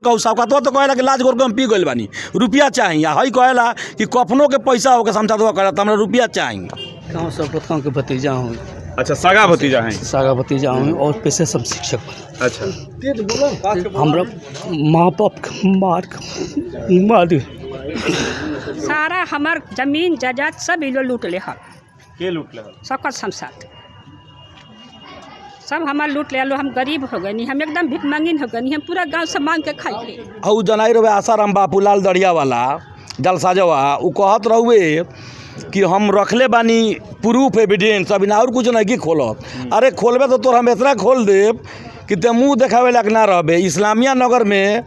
शौकतवा तो कहेला कि लाज गोर के हम पी गइल बानी, रुपया चाहिए। हई कहेला कि कफनों के पैसा होके समझाता कहला तो हमरा रुपया चाहिए। गाँव शौकत खान के भतीजा हूँ। अच्छा, सगा भतीजा हैं? सगा भतीजा हूँ और पेशे सब शिक्षक बने। अच्छा, हमरा माँ बाप मार सारा हमार जमीन जायदाद सब इलो लूट ले हर। के लूट ले? शौकत शमशाद सब हमार लूट ले लो। हम गरीब हो गए, हम एकदम भिखमंगिन हो गए, हम पूरा गांव से मांग के खाई। उ जनाई रहे आसाराम बापू लाल दड़िया वाला जलसाजवा उ कहत रहुए कि हम रखले बानी प्रूफ एविडेंस, अभी ना और कुछ नहीं कि खोलब। अरे खोलबे तो तोर हम इतना खोल देब कि ते मुँह देखावे लायक ना रहबे। इस्लामिया नगर में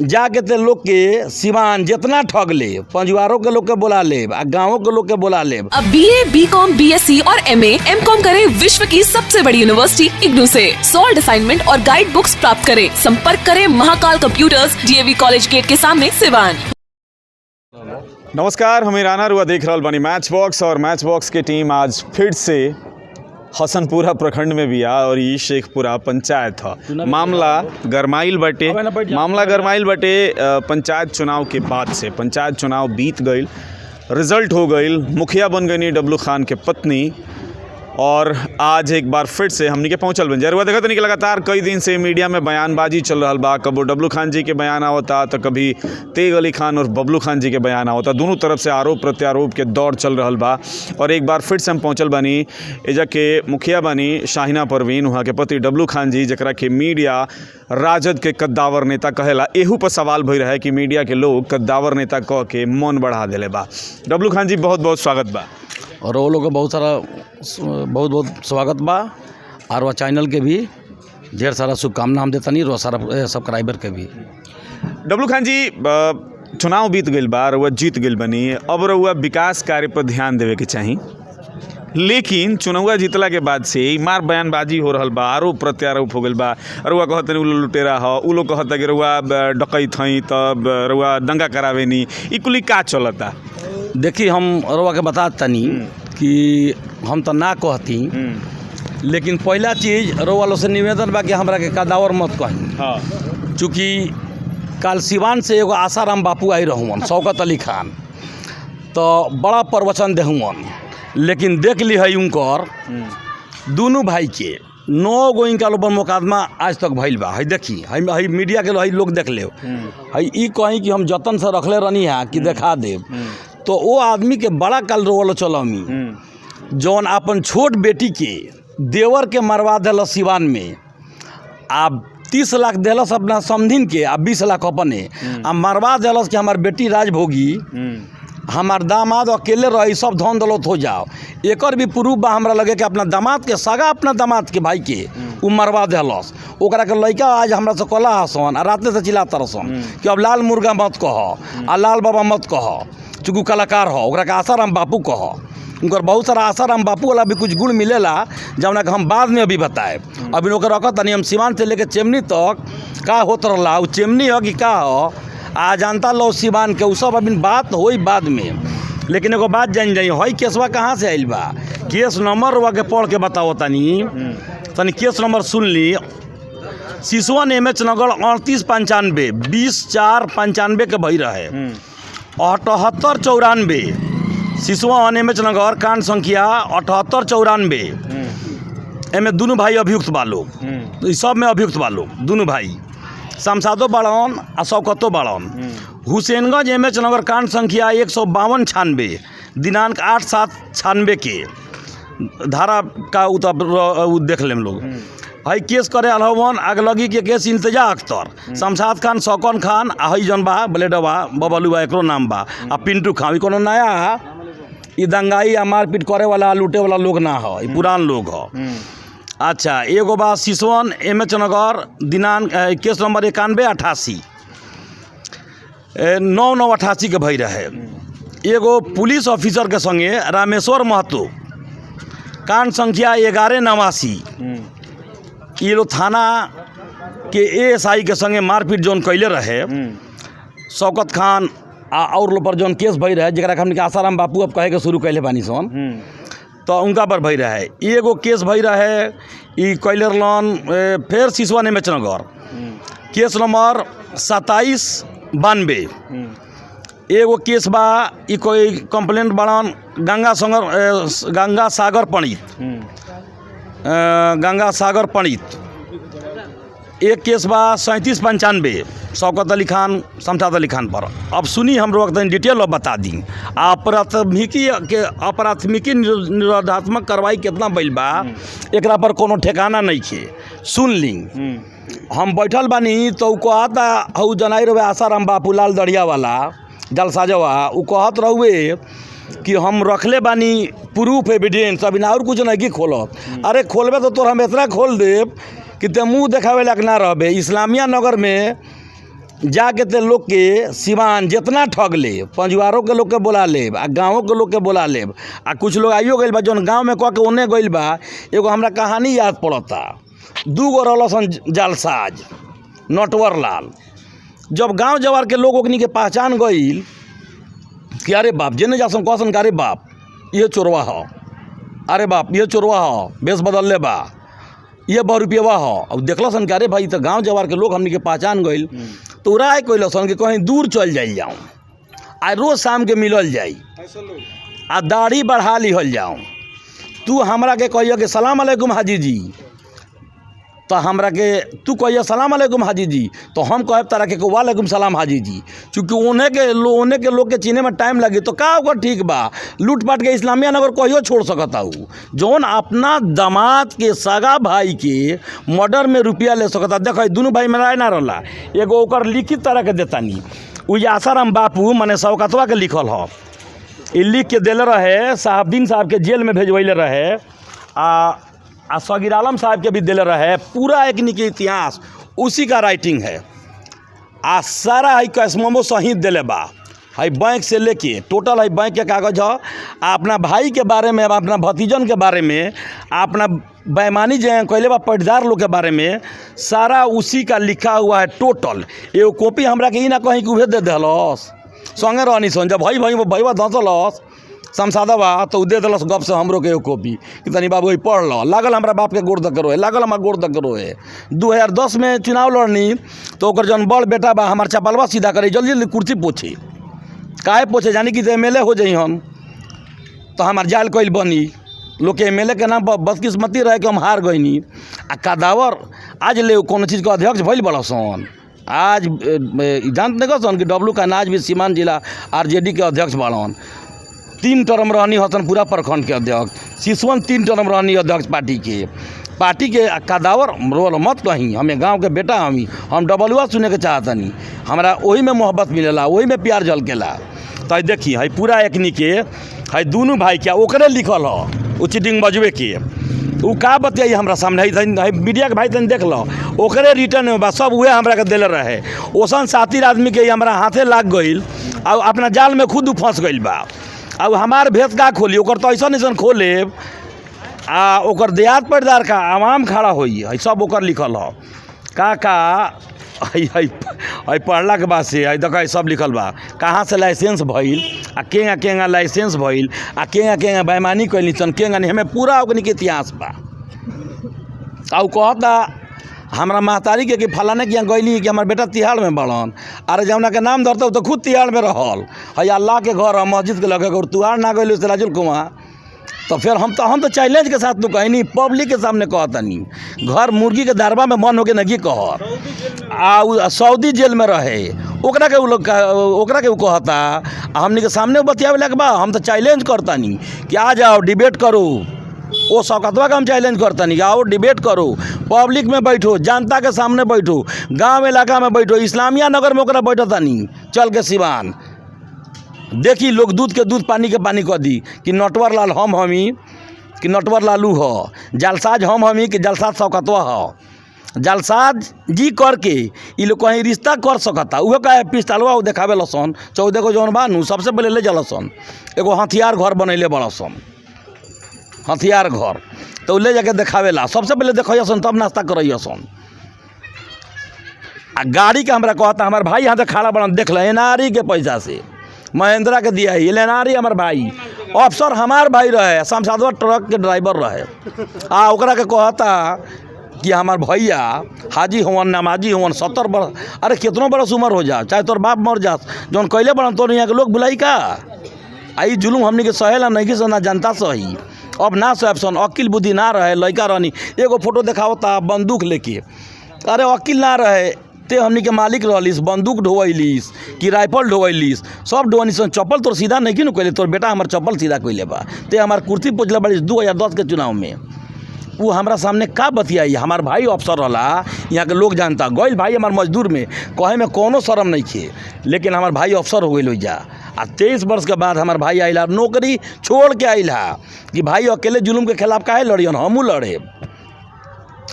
जाके ते लोग के सिवान जितना ठग ले, पंजवारों के लोग के बुला ले, गाँवों के लोग के बुला ले। अब BA, BCom, BSc और MA, MCom करें विश्व की सबसे बड़ी यूनिवर्सिटी इग्नू से। सॉल्व असाइनमेंट और गाइड बुक्स प्राप्त करें। संपर्क करें Mahakal computers, DAV college gate के सामने सिवान। नमस्कार, हम राना रुआ देख रहा बानी मैच बॉक्स, और मैच बॉक्स की टीम आज फिर से हसनपुरा प्रखंड में भी आ और ये शेखपुरा पंचायत था। मामला गरमाइल बटे पंचायत चुनाव के बाद से। पंचायत चुनाव बीत गई, रिजल्ट हो गई, मुखिया बन गई डब्लू खान के पत्नी, और आज एक बार फिर से हमने के पहुँचल बन जरूर देखा तो नहीं कि लगातार कई दिन से मीडिया में बयानबाजी चल रहा बा। कबो डब्लू खान जी के बयान आवता तो कभी तेग अली खान और बबलू खान जी के बयान आवता। दोनों तरफ से आरोप प्रत्यारोप के दौर चल रहा बा। और एक बार फिर से हम पहुँचल बानी एजा के मुखिया बानी शाहिना परवीन, वहाँ के पति डब्लू खान जी, जरा के मीडिया राजद के कद्दावर नेता कहेला। एहू पर सवाल भई रहा है कि मीडिया के लोग कद्दावर नेता कह के मौन बढ़ा दिले बा। डब्लू खान जी बहुत बहुत स्वागत बा। और वो लोग के बहुत बहुत स्वागत बा, और वह चैनल के भी ढेर सारा शुभकामना हम देता नहीं, रो सारा सब्सक्राइबर के भी। डब्लू खान जी, चुनाव बीत गई बा, रउआ जीत गई बनी, अब रउआ विकास कार्य पर ध्यान देवे के चाही। लेकिन चुनाव जीतला के बाद से मार बयानबाजी हो रहा बा, आरोप प्रत्यारोप हो गई बा। रउआ कहते उ लुटेरा ह, उ लोग कहता कि रउआ डकैत हई, तब रउआ दंगा करावे नी, ई कुली का चलता? देखिए, हम रउआ के बता तनी कि हम तो ना कहती, लेकिन पहला चीज़ रउआ लोग से निवेदन बा कि हमरा के कदावर मत कही। हाँ। चूँकि काल सिवान से एगो आसाराम बापू आई रहूँ शौकत अली खान, तो बड़ा प्रवचन देहुअन, लेकिन देख ली है उनकर दोनों भाई के 9 गो इनका लोग मुकदमा आज तक भइल बा। है देखी, है मीडिया के है लोग देख ले, है ई कहीं कि हम जतन से रखले रहनी है कि देखा देव। तो वो आदमी के बड़ा काल रोवल चलमी जौन अपन छोट बेटी के देवर के मरवा दिलस सिवान में, आ 30 लाख दिलस अपना समधिन के, आ 20 लाख अपने, आ मरवा दिलस कि हमार बेटी राजभोगी, हमार दामाद अकेले रही, सब धन दौलत हो जाओ। एकर भी प्रूफ बा हमरा लगे कि अपना दामाद के सगा, अपना दामाद के भाई के उ मरवा दिलस। ओकरा के लड़का आज हमरा से कला हसन आ राते से चिल्लाता रहसन कि अब लाल मुर्गा मत कह, आ लाल बाबा मत कह, चूँकि कलाकार हो। ओकरा के आसाराम बापू कह। उनकर बहुत सारा आसाराम बापू वाला भी कुछ गुण मिलेला, जौना के हम बाद में अभी बताए। अभी ओकर रखत नहीं, हम सिवान से लेके चेमनी तक का होत रहा, उ चेमनी हो कि का हो आ जानता लो सिवान के, उ सब अभी बात होई बाद में। लेकिन एगो बात जान जाइए, हई केसवा कहाँ से आइल बा, केस नंबर रउआ के पढ़ के बताओ तनी केस नंबर सुन ली। सिसवन MH नगर 3895 20/4/95 के भई रहे। 7894 सिसवन MH नगर कांड संख्या 7894। एमे दोनों भाई अभियुक्त बा लोग, इस सब में अभियुक्त बा लोग दोनों भाई, शमशादो बाड़न आ शौकतो बाड़न। हुसैनगंज MH नगर कांड संख्या 15296 दिनांक 8/7/96 के धारा का देख लेम लोग। हई केस करे अलहवन आगलगी के केस इंतजा अख्तर, शमशाद खान, शौकन खान, आ हई जन बा ब्लेडवा बबलू बा, एकरो नाम बा, आ पिंटू खान। ई कोनो नया ई दंगाई आ मारपीट करे वाला लूटे वाला लोग ना हो, ई पुरान लोग हो। अच्छा, एगो बा सिसवन MH नगर दिनांक केस नंबर 9188 9988 के भई रहे। एगो पुलिस ऑफिसर के संगे रामेश्वर महतो, कांड संख्या 1189। ये लोग थाना के ASI के संगे मारपीट जौन कैले रहे, शौकत खान और लोग पर जौन केस भई रहे, जरा हमने आसाराम बापू अब कहे के शुरू कैले बानी सन। तो उनका पर भई रहे एगो केस भई रहे ई कैलर लॉन फिर सिसवा नेमेचनगर केस नंबर 2792 एगो केस बा ई कोई कंप्लेंट बड़न गंगा सागर पंडित एक केस बा 3795 शौकत अली खान शमशाद अली खान पर। अब सुनी हम लोग डिटेल बता दी अपराथमिकी निरोधात्मक कार्रवाई कितना भइल बा एकरा पर कोनो ठिकाना नहीं खे। सुन ली हम बैठल बानी तो कहता हऊ जनाई रहे आसाराम बापू लाल दड़िया वाला जलसाजवा उ कहत रहुए कि हम रखले बानी प्रूफ एविडेंस अभी ना और कुछ नहीं कि खोलत। अरे खोलबे तो तोर हम इतना खोल देब कि ते मुँह देखावे लायक ना रहबे। इस्लामिया नगर में जाके ते लोग के सिवान जितना ठग ले पंजवारों के लोग के बोला लेब आ गाँवों के लोग के बोला लेब आ कुछ लोग आइयो गइल बा जौन गाँव में कह के ओने गइल बा। एगो हमरा कहानी याद पड़ता 2 गो रहलन जालसाज नटवर लाल। जब गांव जवार के लोग ओकनी के पहचान गइल कि अरे बाप जेने जासन कहसन कि अरे बाप ये चोरवा हो, अरे बाप ये चोरवा हो, बेस बदल ले बा, ये 100 रुपया हो। अब देखलसन कि अरे भाई तो गांव जवार के लोग हमनी के पहचान गइल तो राय कइलसन कि कहीं दूर चल जाइल जाऊँ आ रोज शाम के मिलल जाई आ दाढ़ी बढ़ा लिहल जाऊँ। तू हमरा के कहियो कि सलाम अलैकुम हाजी जी तो हमरा के तू कहिए सलाम अलैकुम हाजी जी तो हम कहब तारा के वालेकुम सलाम हाजी जी। चूँकि ओने के लोग के चिन्हे में टाइम लगे तो का ओकर ठीक बा। लूटपाट के इस्लामिया नगर कहियो छोड़ सकता हूँ जौन अपना दामाद के सगा भाई के मर्डर में रुपया ले सकता। देख दोनों भाई में राय ना रहा एगो ओकर लिखित तरह के देतानी उ आसाराम बापू मने शौकतवा के लिखल ह ई लिख के दिले रहे साहबदीन साहब के जेल में भेजवैले रहे आ सगीर आलम साहब के भी दिले रहे। पूरा एक के इतिहास उसी का राइटिंग है आ सारा है कैसमो सहित दिले बा है बैंक से लेके टोटल है बैंक के कागज है अपना भाई के बारे में अपना भतीजन के बारे में अपना बेईमानी जो कैले बा पटदार लोग के बारे में सारा उसी का लिखा हुआ है टोटल। एगो कॉपी हमरा के ई ना कहीं कि उहे दे दिलस संगे रहनी सन जब भैया धंसलस शमशादवा तो दे दिलस गप से हमरो के एगो कॉपी कि तनी बाबू पढ़ लो। लागल हमरा बाप के गोड़ तक रोए लागल हमारा गोड़ तक रोए। 2010 में चुनाव लड़नी तो ओकर जौन बड़ बेटा बा हमार चपलवा सीधा करे जल्दी जल्दी कुर्सी पोछी काहे पोछे जानी कि MLA हो जाई हम तो हमार जाल कोइल बनी लोग के MLA के नाम पर बदकिस्मती रहे कि हम हार गईनी आ कदावर आज ले कोनो चीज़ के अध्यक्ष भइल बड़ा सन। आज जानते नहीं सन कि डब्लू का नाज भी सीमान जिला RJD के अध्यक्ष बाड़न 3 टर्म रहनी हसन पूरा प्रखंड के अध्यक्ष सिसवन 3 टर्म रहनी अध्यक्ष पार्टी के कदावर रोल मत कहीं हमें गांव के बेटा हम डबलुआ सुने के चाहतनी हमरा वही में मोहब्बत मिलेला वही में प्यार झलकेला। तो देखी है पूरा एकनी के है दोनों भाई क्या ओकरे लिखल हो चिटिंग बजबे के उ का बतियाई हमरा सामने है मीडिया के भाई तन देख लो ओकरे रिटर्न में बा सब उहे हमरा के दिले रहे। ओसन साथी आदमी के हमरा हाथे लाग गइल आ अपना जाल में खुद फंस गइल बा। अब हमार भेद का खोली ओकर तो ऐसा खोले आ ओकर देहात पटदार का आवाम खड़ा होई है सब ओकर लिखल हो का पढ़ला के बाद से देख सब लिखल बा कहाँ से लाइसेंस भइल आ केंगा लाइसेंस भइल आ केंगा बेईमानी कैली सन केंगा नहीं हमें पूरा ओकनी के इतिहास बा। आ कहता हमरा महतारी के कि फलाने के यहाँ गईली कि हमार बेटा तिहाड़ में बढ़न अरे जमुना के नाम धरते तो खुद तिहाड़ में रहल है अल्लाह के घर मस्जिद के लगे और तुहार ना गई राजुल कुमार तो फिर हम तो चैलेंज के साथ तो कहीं नहीं पब्लिक के सामने कहता नहीं घर मुर्गी के दारबा में मन होके नगी कह आ सऊदी जेल में रहे ओकरा के कहता हमनी के सामने बतियावे लगे बा। हम तो चैलेंज करता नहीं कि आ जाओ डिबेट करो वो शौकतवा का हम चैलेंज करता नहीं कि आओ डिबेट करो पब्लिक में बैठो जनता के सामने बैठो गाँव इलाका में बैठो इस्लामिया नगर में ओकरा बैठता नहीं चल के सिवान देखी लोग दूध के दूध पानी के पानी कह दी कि नटवर लाल हमी कि नटवर लालू हो जालसाज हमी कि जालसाज शौकतवा हो जालसाज जी करके ये लोग कहीं रिश्ता कर सकता उहे का पिस्तलवा देखावे लसन 14 को जौन बानू सबसे पहले ले जलसन एगो हथियार घर बनैले बड़सन हथियार घर तो ले जाके देखावेला सबसे पहले देखसन तब नाश्ता करसन आ गाड़ी के हमरा कहता हमार भाई यहाँ से खड़ा बना देख ल NRE के पैसा से महिंद्रा के दिया है NRE हमार भाई अफसर हमार भाई रहे, शमशादवा ट्रक के ड्राइवर रहे, आ ओकरा के कहता कि हमार भैया हाजी होवन नमाजी होवन 70 बरस, अरे कितनो बरस उम्र हो जा, चाहे तोर बाप मर जास, जौन कैले बड़न तो यहाँ के लोग बुलाई का। आई जुलूम हमनी के सहेला नहीं से ना जनता सही, अब ना सहसन, अकिल बुद्धि ना रहे, लड़का रहनी एगो फोटो देखावता बंदूक लेके, अरे अकिल ना रहे ते हमनी के मालिक रहलिस, बंदूक ढोवैलिस कि राइफल ढोवैलिस, सब ढोवनी। चप्पल तोर सीधा नहीं न कैले, तोर बेटा हमार चप्पल सीधा कैले बा, ते हमार कुर्सी पोछले बड़ी 2010 के चुनाव में। वो हमारा सामने का बतियाई, हमार भाई अफसर रहा, यहाँ के लोग जानता, गई भाई हमार मजदूर में कहे में कोनो शर्म नहीं थे, लेकिन हमार भाई अफसर हो गई जा। आ 23 वर्ष के बाद हमार भाई आइला, नौकरी छोड़ के आइला कि भाई अकेले जुलूम के खिलाफ काहे लड़ियन, हमू लड़े।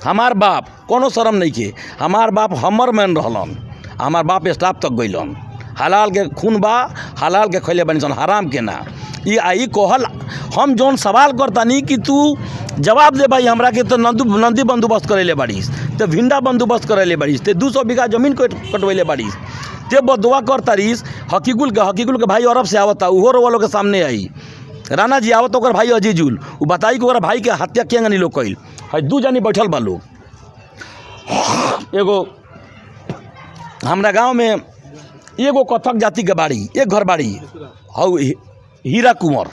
हमार बाप कोनो शर्म नहीं के, हमार बाप हमर मैन रहलन, हमार बाप स्टाफ तक गइलन, हलाल के खून बा, हलाल के खैले बनी सन, हराम के ना। ये आई कहल हम जौन सवाल करतानी कि तू जवाब दे भाई हमरा के, तो नंदी बंदोबस्त करेले बाड़ीस, तो भिंडा बंदोबस्त करेले बाड़ीस, ते 200 बीघा जमीन कटवैले बाड़ीस, ते बदुआ करतारीस। हकीकुल के भाई अरब से आवता, उहो वालों के सामने आई, राणा जी आवत ओकर भाई अजीजुल, वो बताई कि ओकरा भाई के हत्या केंगा नहीं लोग कैल है। 2 जनी बैठल बा लोग, एगो हमरा गाँव में एगो कथक जाति के बाड़ी, एक घर बाड़ी हौ हीरा कुंवर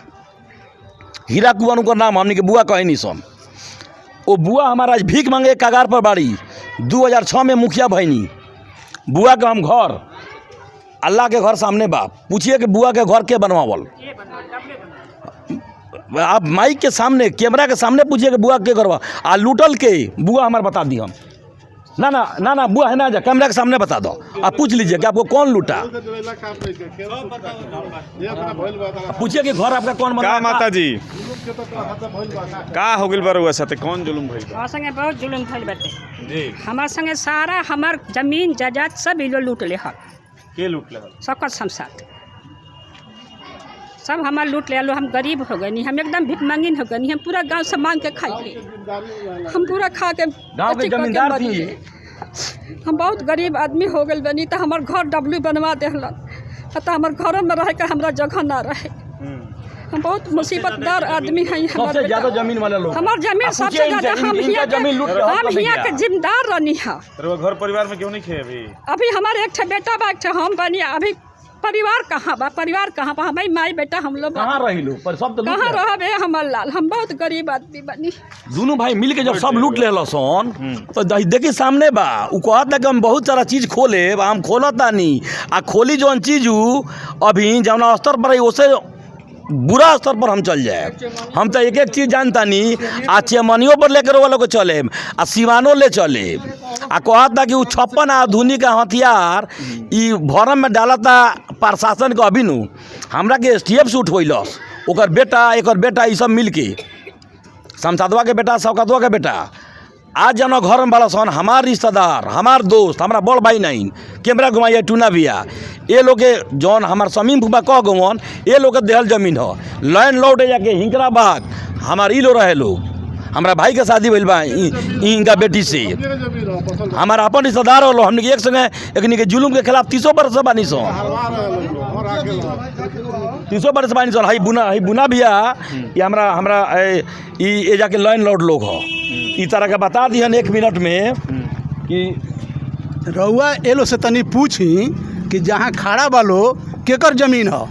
उनकर नाम हमनी के बुआ कहे नहीं सन। वो बुआ हमारा आज भीख मांगे कगार पर बाड़ी, 2006 में मुखिया भैनी। बुआ के हम घर अल्लाह के घर सामने बा, पूछिए कि बुआ के घर के बनवावल, आप माइक के सामने कैमरा के सामने पूछिए कि बुआ के घर बा, आ लूटल के बुआ हमारे बता दी हम। ना बुआ है ना, जा कैमरा के सामने बता दो, आप पूछ लीजिए कि आपको कौन लूटा, पूछिए कि घर आपका कौन बना। का माता जी का हो गइल बा रउआ साथे, कौन जुलुम भइल बा? हमार संगे बहुत जुलूम भइल बाटे जी, हमार संगे, सारा हमार जमीन जायदाद सब इलो लूट ले हल, के लूट लेहल? सकत शमशाद सब हमार लूट ले लो। हम गरीब हो गए, हम एकदम भिखमंगिन हो गए, हम पूरा गांव से मांग के खाई, हम पूरा खा के गाँव के जमींदार थी। हम बहुत गरीब आदमी हो गए बनी, तो हमार घर डब्लू बनवा देहलन, तो हमार घर में रहे के हमरा जगह ना रहे। हम बहुत मुसीबतदार आदमी हैं। सबसे ज्यादा जमीन वाले लोग, हमार जमीन सबसे ज्यादा, हम हियां के जिम्मेदार रहनी है। घर परिवार में क्यों नहीं खे अभी हमारे एक बेटा बा, एक हम बनी, अभी परिवार कहाँ बा, परिवार कहाँ बा, हमारी माई बेटा हम लोग कहाँ रही लो, पर सब तो कहाँ रहबे हमार लाल, हम बहुत गरीब आदमी बनी। दोनों भाई मिल के जब सब लूट ले सन, तो देखी सामने बा, उ कहता कि हम बहुत सारा चीज़ खोले, हम खोलता नहीं, आ खोली जौन चीज़ अभी जौन स्तर पर उसे बुरा स्तर पर हम चल जाए। हम तो एक एक चीज़ जानता नहीं, आ चेमनियों पर लेकर वालों को चले, आ सिवानो ले चले, आ कहता कि वो 56 आधुनिक हथियार ई भरम में डालता प्रशासन के। अभी नु हमरा के STF से उठवैलस, ओकर बेटा एकर बेटा ई सब मिल के, शमशादवा के बेटा, शौकतवा के बेटा, आज जना घर में बड़ा सन, हमार रिश्तेदार, हमार दोस्त, हमारा बड़ भाई नहीं, कैमरा घुमाइए टूना भैया, ये लोग के जौन हमार समीम फुबा कह गवन, ये लोग के देहल जमीन हो, लैंड लौटे जाके हिंकरा बाग हमार ई लो रहे लोग, हमारा भाई के शादी भइल बा इनका बेटी से, हमारा अपन रिश्तेदार हो, हमने एक संगे एक के जुलूम के खिलाफ 30 बरस से बानी सन, 30 बरस बानी सन। हई बुना भैया ये हमरा ये जाके लैंड लॉर्ड लोग हो, इस तरह का बता दिहन 1 मिनट में कि रउआ एलो से तनी पूछी कि जहाँ खड़ा बालो केकर जमीन हो,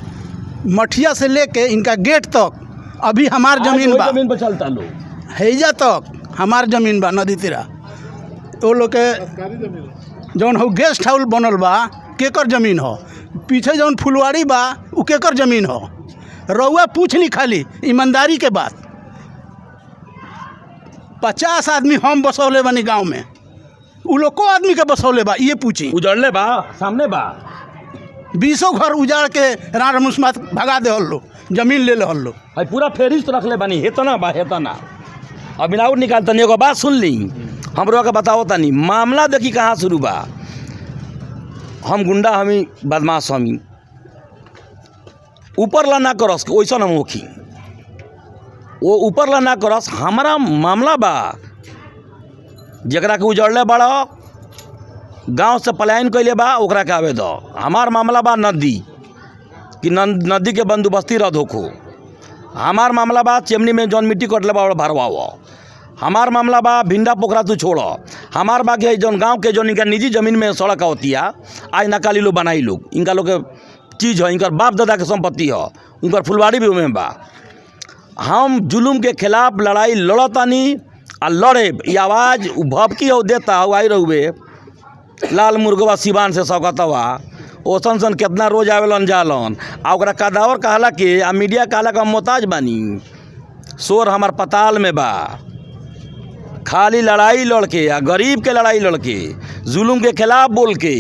मठिया से लेके इनका गेट तक अभी हमार जमीन बा, जमीन पर चलता लोग, हैजा तक हमार जमीन बा, नदी तीरा वो लोग के जौन हो गेस्ट हाउस बनल बा केकर जमीन हो, पीछे जौन फुलवाड़ी बा उ केकर जमीन हो। रउआ पूछ ली खाली ईमानदारी के बात, 50 आदमी हम बसौले बानी गांव में, उ लोग को आदमी के बसौले बा, ये पूछी। उजड़ले बा सामने बा, 20 घर उजाड़ के राण मुस्मात भगा दे हल्लो, जमीन ले हल लो। है पूरा फेरिस्त रख ले बानी, हेतना बा हेतना। अभी ना निकाल तनी एगो बात सुन ली, हमरो के बताओ तनी मामला देखी कहाँ शुरू बा। हम गुंडा हमी बदमाश हमी, ऊपर ला ना करस वैसन हम होखी, वो ऊपर ला ना करस। हमारा मामला बा जकरा के उजड़ले बड़ा गांव से पलायन कैले बा ओकरा के आवे दो। हमार मामला बा नदी कि नदी के बंदोबस्ती रद्द होखो, हमार मामला बा चेमनी में जौन मिट्टी कटले बा भरवाओ। हमार मामला बा भिंडा पोखरा तू छोड़ो। हमार बा के जौन गांव के जौन इनका निजी ज़मीन में सड़क होती है आज नकाली लोग बनाई लोग इनका लोग के चीज़ है, इनका बाप दादा के संपत्ति है, उनका फुलवाड़ी भी उमें बा। हम जुलूम के खिलाफ लड़ाई लड़तानी आ लड़े ये आवाज़ भबकी हो देता हो आई रहुए लाल मुर्गवा सिवान से सौकतवा ओसन सन कितना रोज आवेलन जालन आ ओकरा कदावर कहला के आ मीडिया कहला के हम मोहताज बानी। शोर हमार पताल में बा, खाली लड़ाई लड़के आ गरीब के लड़ाई लड़के जुलूम के खिलाफ बोल के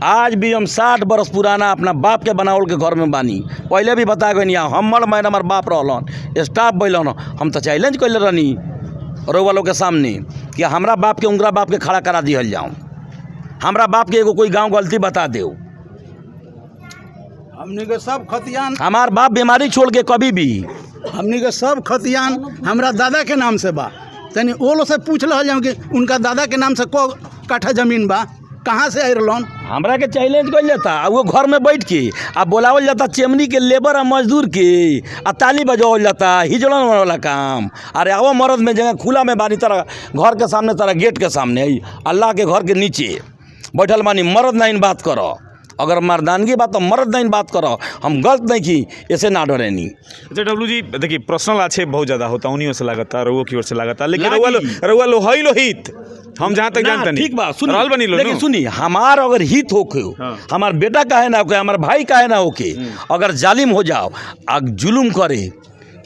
आज भी हम 60 बरस पुराना अपना बाप के बनावल के घर में बानी। पहले भी बता गई हमर मैन हमार बाप रहलन स्टाफ बैलन हम तो चैलेंज कैले रहनी रउआ लोग के सामने कि हमरा बाप के उंगरा बाप के खड़ा करा दिहल जाऊँ, हमरा बाप के एगो कोई गांव गलती बता दे। हमनी के सब खतियान हमार बाप बीमारी छोड़ के कभी भी हमनी के सब खतियान हमरा दादा के नाम से बा। तनी वो लोग से पूछ रहा जाऊँ कि उनका दादा के नाम से को काठा जमीन बा, कहाँ से आई रहलन। हमरा के चैलेंज कर जाता आ वो घर में बैठ के आ बोलावल जाता चेमनी के लेबर आ मजदूर के आ ताली बजावल जाता हिजड़न वाला काम। अरे आओ मर्द में जगह खुला में बानी तरह घर के सामने तरह गेट के सामने अल्लाह के घर के नीचे बैठल बानी। मर्द नहीं बात करो, अगर मर्दानगी बात तो मर्द नहीं बात करो, हम गलत नहीं की ऐसे ना डरेनी। अच्छा डब्लू जी देखिए पर्सनल अच्छे बहुत ज़्यादा होता उन्हीं से लागता रउआ की ओर से लागता लेकिन रउआ लोहई लोहित हम जहाँ तक जानते नहीं ठीक बा सुनी रहल बनी लो लेकिन सुनी हमार अगर हित होके हमार बेटा काहे ना होके हमार भाई काहे ना होके अगर जालिम हो जाओ आ जुलुम करे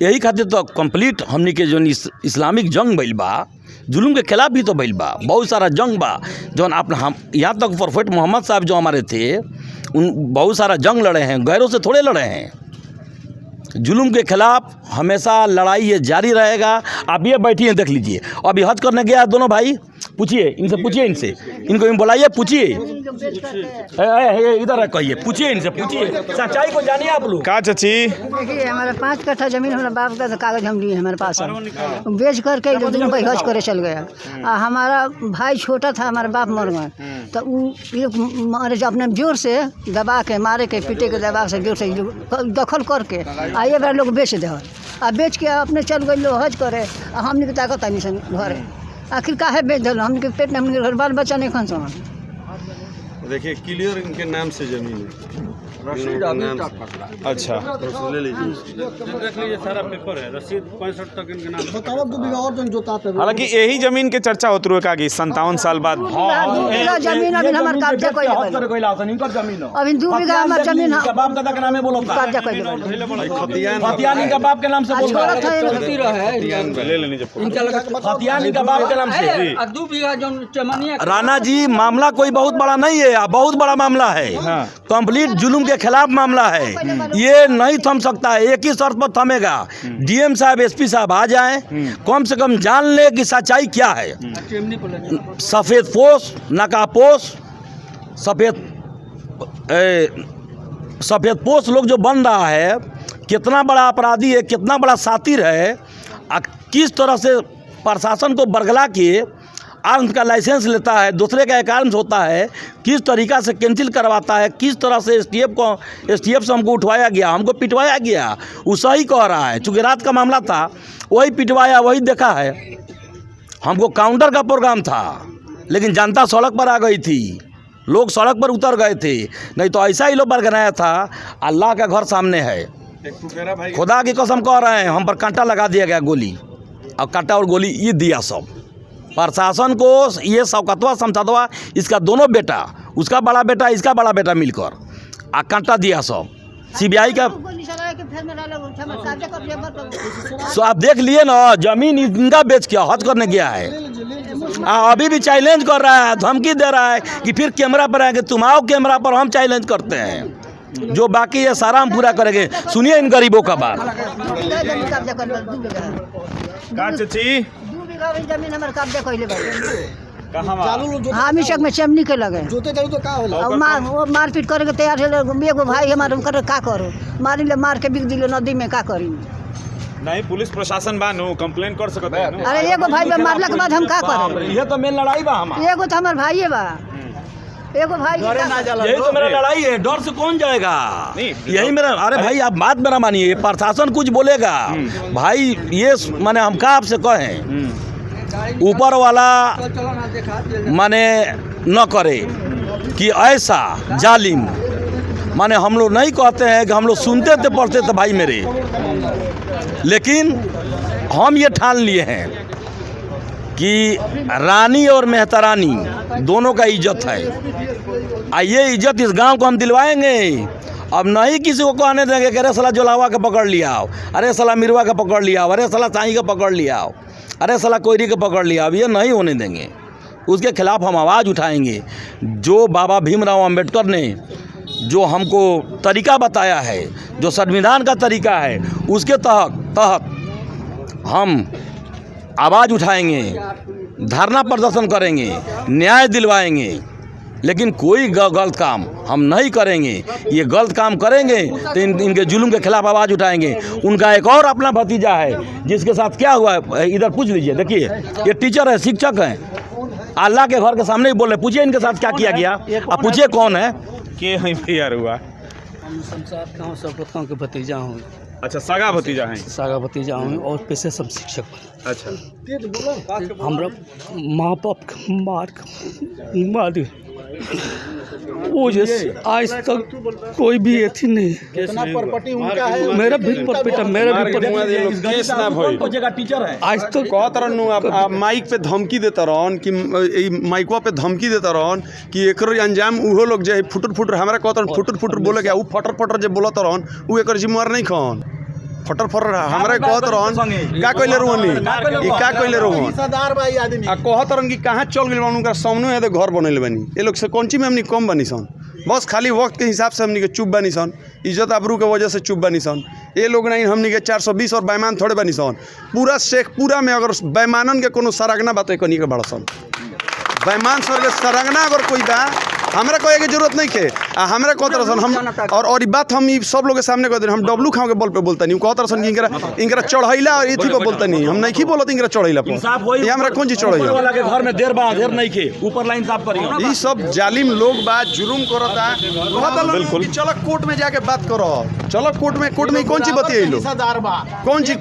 यही खातिर तो कंप्लीट हमनी के जो इस्लामिक जंग भइल बा जुलूम के खिलाफ भी तो भइल बा, बहुत सारा जंग बा जौन अपना हम यहाँ तक प्रोफेट मोहम्मद साहब जो हमारे थे उन बहुत सारा जंग लड़े हैं, गैरों से थोड़े लड़े हैं। जुलूम के खिलाफ हमेशा लड़ाई ये जारी रहेगा। आप ये बैठिए देख लीजिए अभी हज करने गया दोनों भाई, पूछिए इनसे, पूछिए इनसे, इनको बुलाइए पूछिए इधर कहिए पूछिए इनसे, पूछिए सच्चाई को जानिए आप लोग। का चाची देखिए हमारा 5 कट्ठा जमीन हमारे बाप का कागज हम लिए हमारे पास बेच करके 2 दिन पर हज करे चल गया। हमारा भाई छोटा था, हमारा बाप मर गए तो वो मारे अपने जोर से दबा के मारे के पीटे के दबा से जोर से दखल करके आइए बार लोग बेच दे आ बेच के अपने चल गए लोग हज करे। हमने ताकत आई सन घर आखिर काहे बेच दिल हमने पेट में हमने घर बाल बच्चा नहीं खन समान। देखिए क्लियर इनके नाम से जमीन है, अच्छा ले लीजिए देख लीजिए सारा पेपर है, रसीद 65 तक इनके नाम। बताओ 2 बीघा और जोताते हैं। हालांकि यही जमीन के चर्चा होत रहे का कि 57 साल बाद जमीन अभी हमारे कब्जा कोई अभी 2 बीघा हमारे जमीन बाप दादा के नाम बोलो कब्जा कोई हथियानी का बाप के नाम से बोल रहा ले लेनी हथियानी का बाप के नाम से 2 बीघा जो चमनिया राणा जी मामला कोई बहुत बड़ा नहीं है, बहुत बड़ा मामला है, कंप्लीट जुलूम के खिलाफ मामला है। ये नहीं थम सकता है, एक ही शर्त पर थमेगा, डीएम साहब एसपी साहब आ जाएं, कम से कम जान ले कि सच्चाई क्या है। सफ़ेद पोश नकापोश सफ़ेद पोश लोग जो बन रहा है कितना बड़ा अपराधी है, कितना बड़ा सातिर है, किस तरह से प्रशासन को बरगला के आर्म्स का लाइसेंस लेता है, दूसरे का एक आर्म्स होता है, किस तरीक़ा से कैंसिल करवाता है, किस तरह से एसटीएफ से हमको उठवाया गया, हमको पिटवाया गया, वो सही कह रहा है। चूँकि रात का मामला था वही पिटवाया वही देखा है। हमको काउंटर का प्रोग्राम था लेकिन जनता सड़क पर आ गई थी, लोग सड़क पर उतर गए थे, नहीं तो ऐसा ही लोग बरगनाया था। अल्लाह का घर सामने है, खुदा की कसम कह रहे हैं, हम पर कांटा लगा दिया गया गोली और कांटा और गोली ये दिया सब प्रशासन को। ये शौकतवा समझतवा इसका दोनों बेटा, उसका बड़ा बेटा इसका बड़ा बेटा मिलकर आ कांटा दिया सब सीबीआई का। सो आप देख लिए ना जमीन इनका बेच के हज करने गया है, अभी भी चैलेंज कर रहा है, धमकी दे रहा है कि फिर कैमरा पर आएंगे, तुम आओ कैमरा पर, हम चैलेंज करते हैं, जो बाकी है सारा हम पूरा करेंगे। सुनिए इन गरीबों का बात। जमीन हमारे कब्जा कइले हम में चमनी के लगे वो मारपीट करे के तैयार है। एगो भाई हमारे करे का करो, मारी ले मार के बिक दिलो नदी में, का करी नहीं पुलिस प्रशासन बानो कंप्लेन कर सकते हैं। अरे एगो भाई मारला के बाद हम का करें, ये तो मेन लड़ाई बा हमार, एगो तो हमार भाई बा एगो भाई यही तो मेरा लड़ाई है, डर से कौन जाएगा? नहीं, यही मेरा, अरे भाई आप बात मेरा मानिए, प्रशासन कुछ बोलेगा भाई, ये माने हम का आपसे कहें, ऊपर वाला माने न करे कि ऐसा जालिम, माने हम लोग नहीं कहते हैं कि हम लोग सुनते थे पढ़ते थे भाई मेरे, लेकिन हम ये ठान लिए हैं कि रानी और मेहतरानी दोनों का इज्जत है, ये इज्जत इस गांव को हम दिलवाएंगे। अब नहीं किसी को कहने देंगे कि अरे साला जोलावा का पकड़ लिया आओ, अरे साला मिरवा का पकड़ लिया आओ, अरे साला साई का पकड़ लिया आओ, अरे साला कोयरी का पकड़ लिया, अब ये नहीं होने देंगे। उसके खिलाफ हम आवाज़ उठाएंगे। जो बाबा भीमराव अंबेडकर ने जो हमको तरीका बताया है, जो संविधान का तरीका है, उसके तहत हम आवाज़ उठाएंगे, धरना प्रदर्शन करेंगे, न्याय दिलवाएंगे, लेकिन कोई गलत काम हम नहीं करेंगे। ये गलत काम करेंगे तो इनके जुल्म के खिलाफ आवाज़ उठाएंगे। उनका एक और अपना भतीजा है जिसके साथ क्या हुआ है, इधर पूछ लीजिए। देखिए ये टीचर है, शिक्षक हैं, अल्लाह के घर के सामने ही बोल रहे, पूछिए इनके साथ क्या किया गया, अब पूछिए कौन है के यार हुआ। हम शमशाद गाँव शौकत गाँव के भतीजा हूँ। अच्छा, सगा भतीजा हैं। सागा भतीजा हूँ और पेशे सब शिक्षक बने। अच्छा, हमरा माँ बाप मार वो जैसे आज तक कोई भी एथी नहीं। मेरा भी परपेटा, मेरा भी केस ना भइल। टीचर है आज तक कहत रहनु आप माइक पे धमकी देता रहन कि माइकवा पे धमकी देता रहन कि एकर अंजाम उहो लोग जे फुटर हमरा कहत रहन फुटर बोले क्या, उ फटर जे बोलत रहन उ एकर जिम्मेवार नहीं खन। फटर हमरा कहत रहन का कइले रोहनी, ई का कइले रोहन आ कहत रहन कि कहाँ चल गेल बानी, उनका सामने है घर बनैले बानी। ये लोग से कौन चीज में हमनी कम बानी सन, बस खाली वक्त के हिसाब से हमनी के चुप बानी सन, इज्जत आबरू के वजह से चुप बानी सन। ये लोग नहीं, हमनी के 420 और बैमान थोड़े बानी सन। पूरा शेखपुरा में अगर बैमानन के कोनो सरागना बात है कनी के बड़ा सन, बैमान सर के सरागना अगर कोई बा हमरा कहे के जरूरत नहीं है। हमरा कहत रहसन हम और ई बात हम सब लोग के सामने कह दे, हम डब्लू खाओ के बल पे बोलता नहीं। कहत रहसन कि इनकरा चढ़ैला और इथी पे बोलता नहीं, हम नहीं की बोलत इनकरा चढ़ैला पर। ये हमरा कौन चीज चढ़ैला वाला के घर में देर नहीं के ऊपर लाइन साफ करियो। ई सब जालिम लोग बा, जुर्म करता। बिल्कुल चलो कोर्ट में जाके बात करो, चलो कोर्ट में कौन चीज बतिए लो, कौन चीज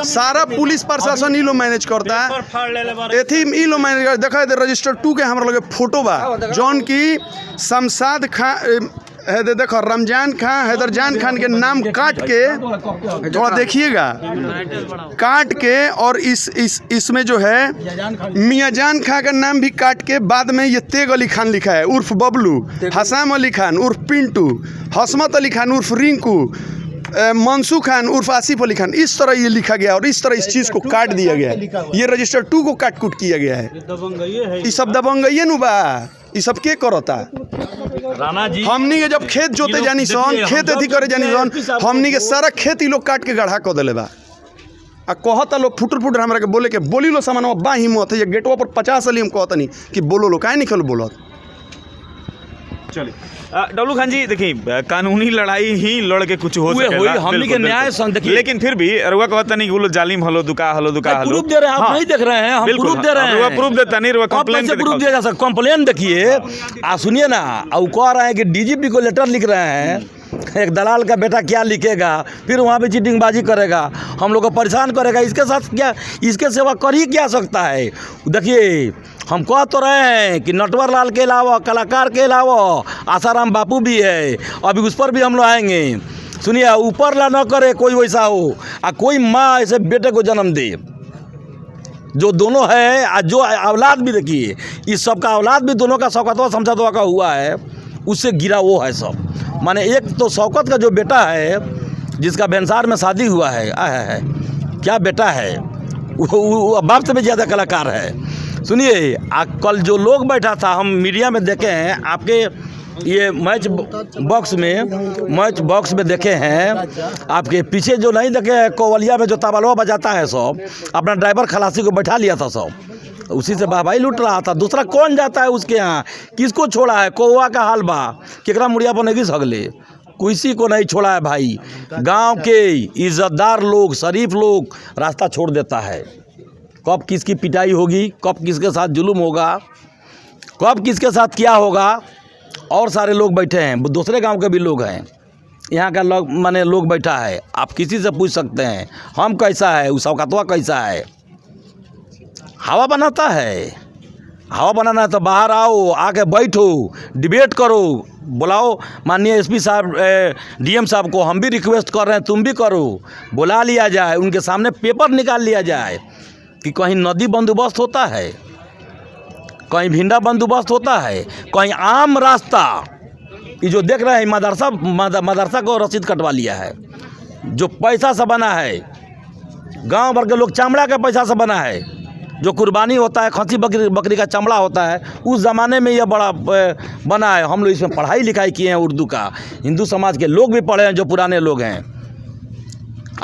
सारा पुलिस प्रशासन ई लो मैनेज करता। एथी ई लो मैनेज देखा दे रजिस्टर 2 के हमरा लगे फोटो बा जौन की शमशाद खान देखो रमजान खान हैदरजान खान के नाम काट के थोड़ा देखिएगा, काट के और इसमें जो है मियाँ जान खान का नाम भी काट के बाद में ये तेग अली खान लिखा है उर्फ बबलू, हसाम अली खान उर्फ पिंटू, हसमत अली खान उर्फ रिंकू, मंसू खान उर्फ आसिफ अली खान, इस तरह ये लिखा गया और इस तरह इस चीज़ को काट दिया गया है। ये रजिस्टर 2 को काट कूट किया गया है। ये सब दबंगइये नु बा, ये सब के करता। राणा जी हमनी के जब खेत जोते जानी सन, खेत अथी करे जानी सन, हमनी के सारा खेत लोग काट के गढ़ा कर देले बा। आ कहता लोग फुटर हमरा के बोले के बोली लो सामान बा हिम्मत है, ये गेटवा पर 50 अली हम कहता नहीं कि बोलो लो, काहे निकल बोलत। चलिए डब्लू खान जी, देखिए कानूनी लड़ाई ही लड़ के कुछ हो सकेला, हमनी के न्याय देखिए, लेकिन फिर भी रुआ कहता नहीं कि वो जालिम हलो दुका हलो प्रूफ दे रहे हैं। आप नहीं देख रहे हैं, हम प्रूफ दे रहे हैं। रुआ प्रूफ देता नहीं, रुआ कंप्लेन से प्रूफ दिया जा सकता। कंप्लेन देखिए, सुनिए ना, और कह रहे हैं कि डीजीपी को लेटर लिख रहे हैं, एक दलाल का बेटा क्या लिखेगा, फिर वहाँ पे चीटिंगबाजी करेगा, हम लोग को परेशान करेगा। इसके साथ क्या, इसके सेवा कर ही क्या सकता है। देखिए हम कह तो रहे हैं कि नटवर लाल के अलावा, कलाकार के अलावा आसाराम बापू भी है, अभी उस पर भी हम लोग आएंगे। सुनिए, ऊपर ला न करे कोई वैसा हो, कोई माँ ऐसे बेटे को जन्म दे जो दोनों है, जो औलाद भी देखिए, इस सब का औलाद भी दोनों का शौकतवा शमशादवा का हुआ है, उससे गिरा वो है सब। माने एक तो शौकत का जो बेटा है जिसका भेंसार में शादी हुआ है, क्या बेटा है, वो बाप से भी ज़्यादा कलाकार है। सुनिए, कल जो लोग बैठा था, हम मीडिया में देखे हैं, आपके ये मैच बॉक्स में देखे हैं, आपके पीछे जो नहीं देखे हैं, कोवलिया में जो तबलवा बजाता है सब, अपना ड्राइवर खलासी को बैठा लिया था सब, उसी से बाबाई लूट रहा था। दूसरा कौन जाता है उसके यहाँ, किसको छोड़ा है, कौवा का हाल बा, केकरा मुड़िया बनेगी सगले, किसी को नहीं छोड़ा है भाई। गांव के इज्जतदार लोग, शरीफ लोग रास्ता छोड़ देता है। कब किसकी पिटाई होगी, कब किसके साथ जुल्म होगा, कब किसके साथ क्या होगा, और सारे लोग बैठे हैं, दूसरे गांव के भी लोग हैं, यहाँ का लोग माने लोग बैठा है। आप किसी से पूछ सकते हैं हम कैसा है, उस शौकतवा कैसा है। हवा बनाता है, हवा बनाना है तो बाहर आओ, आके बैठो, डिबेट करो, बुलाओ माननीय एसपी साहब, डीएम साहब को हम भी रिक्वेस्ट कर रहे हैं, तुम भी करो, बुला लिया जाए, उनके सामने पेपर निकाल लिया जाए कि कहीं नदी बंदोबस्त होता है, कहीं भिंडा बंदोबस्त होता है, कहीं आम रास्ता, ये जो देख रहे हैं मदरसा को रसीद कटवा लिया है, जो पैसा से बना है, गांव भर के लोग चमड़ा के पैसा से बना है, जो कुर्बानी होता है, खसी बकरी का चमड़ा होता है, उस ज़माने में यह बड़ा बना है। हम लोग इसमें पढ़ाई लिखाई किए हैं, उर्दू का, हिंदू समाज के लोग भी पढ़े हैं, जो पुराने लोग हैं।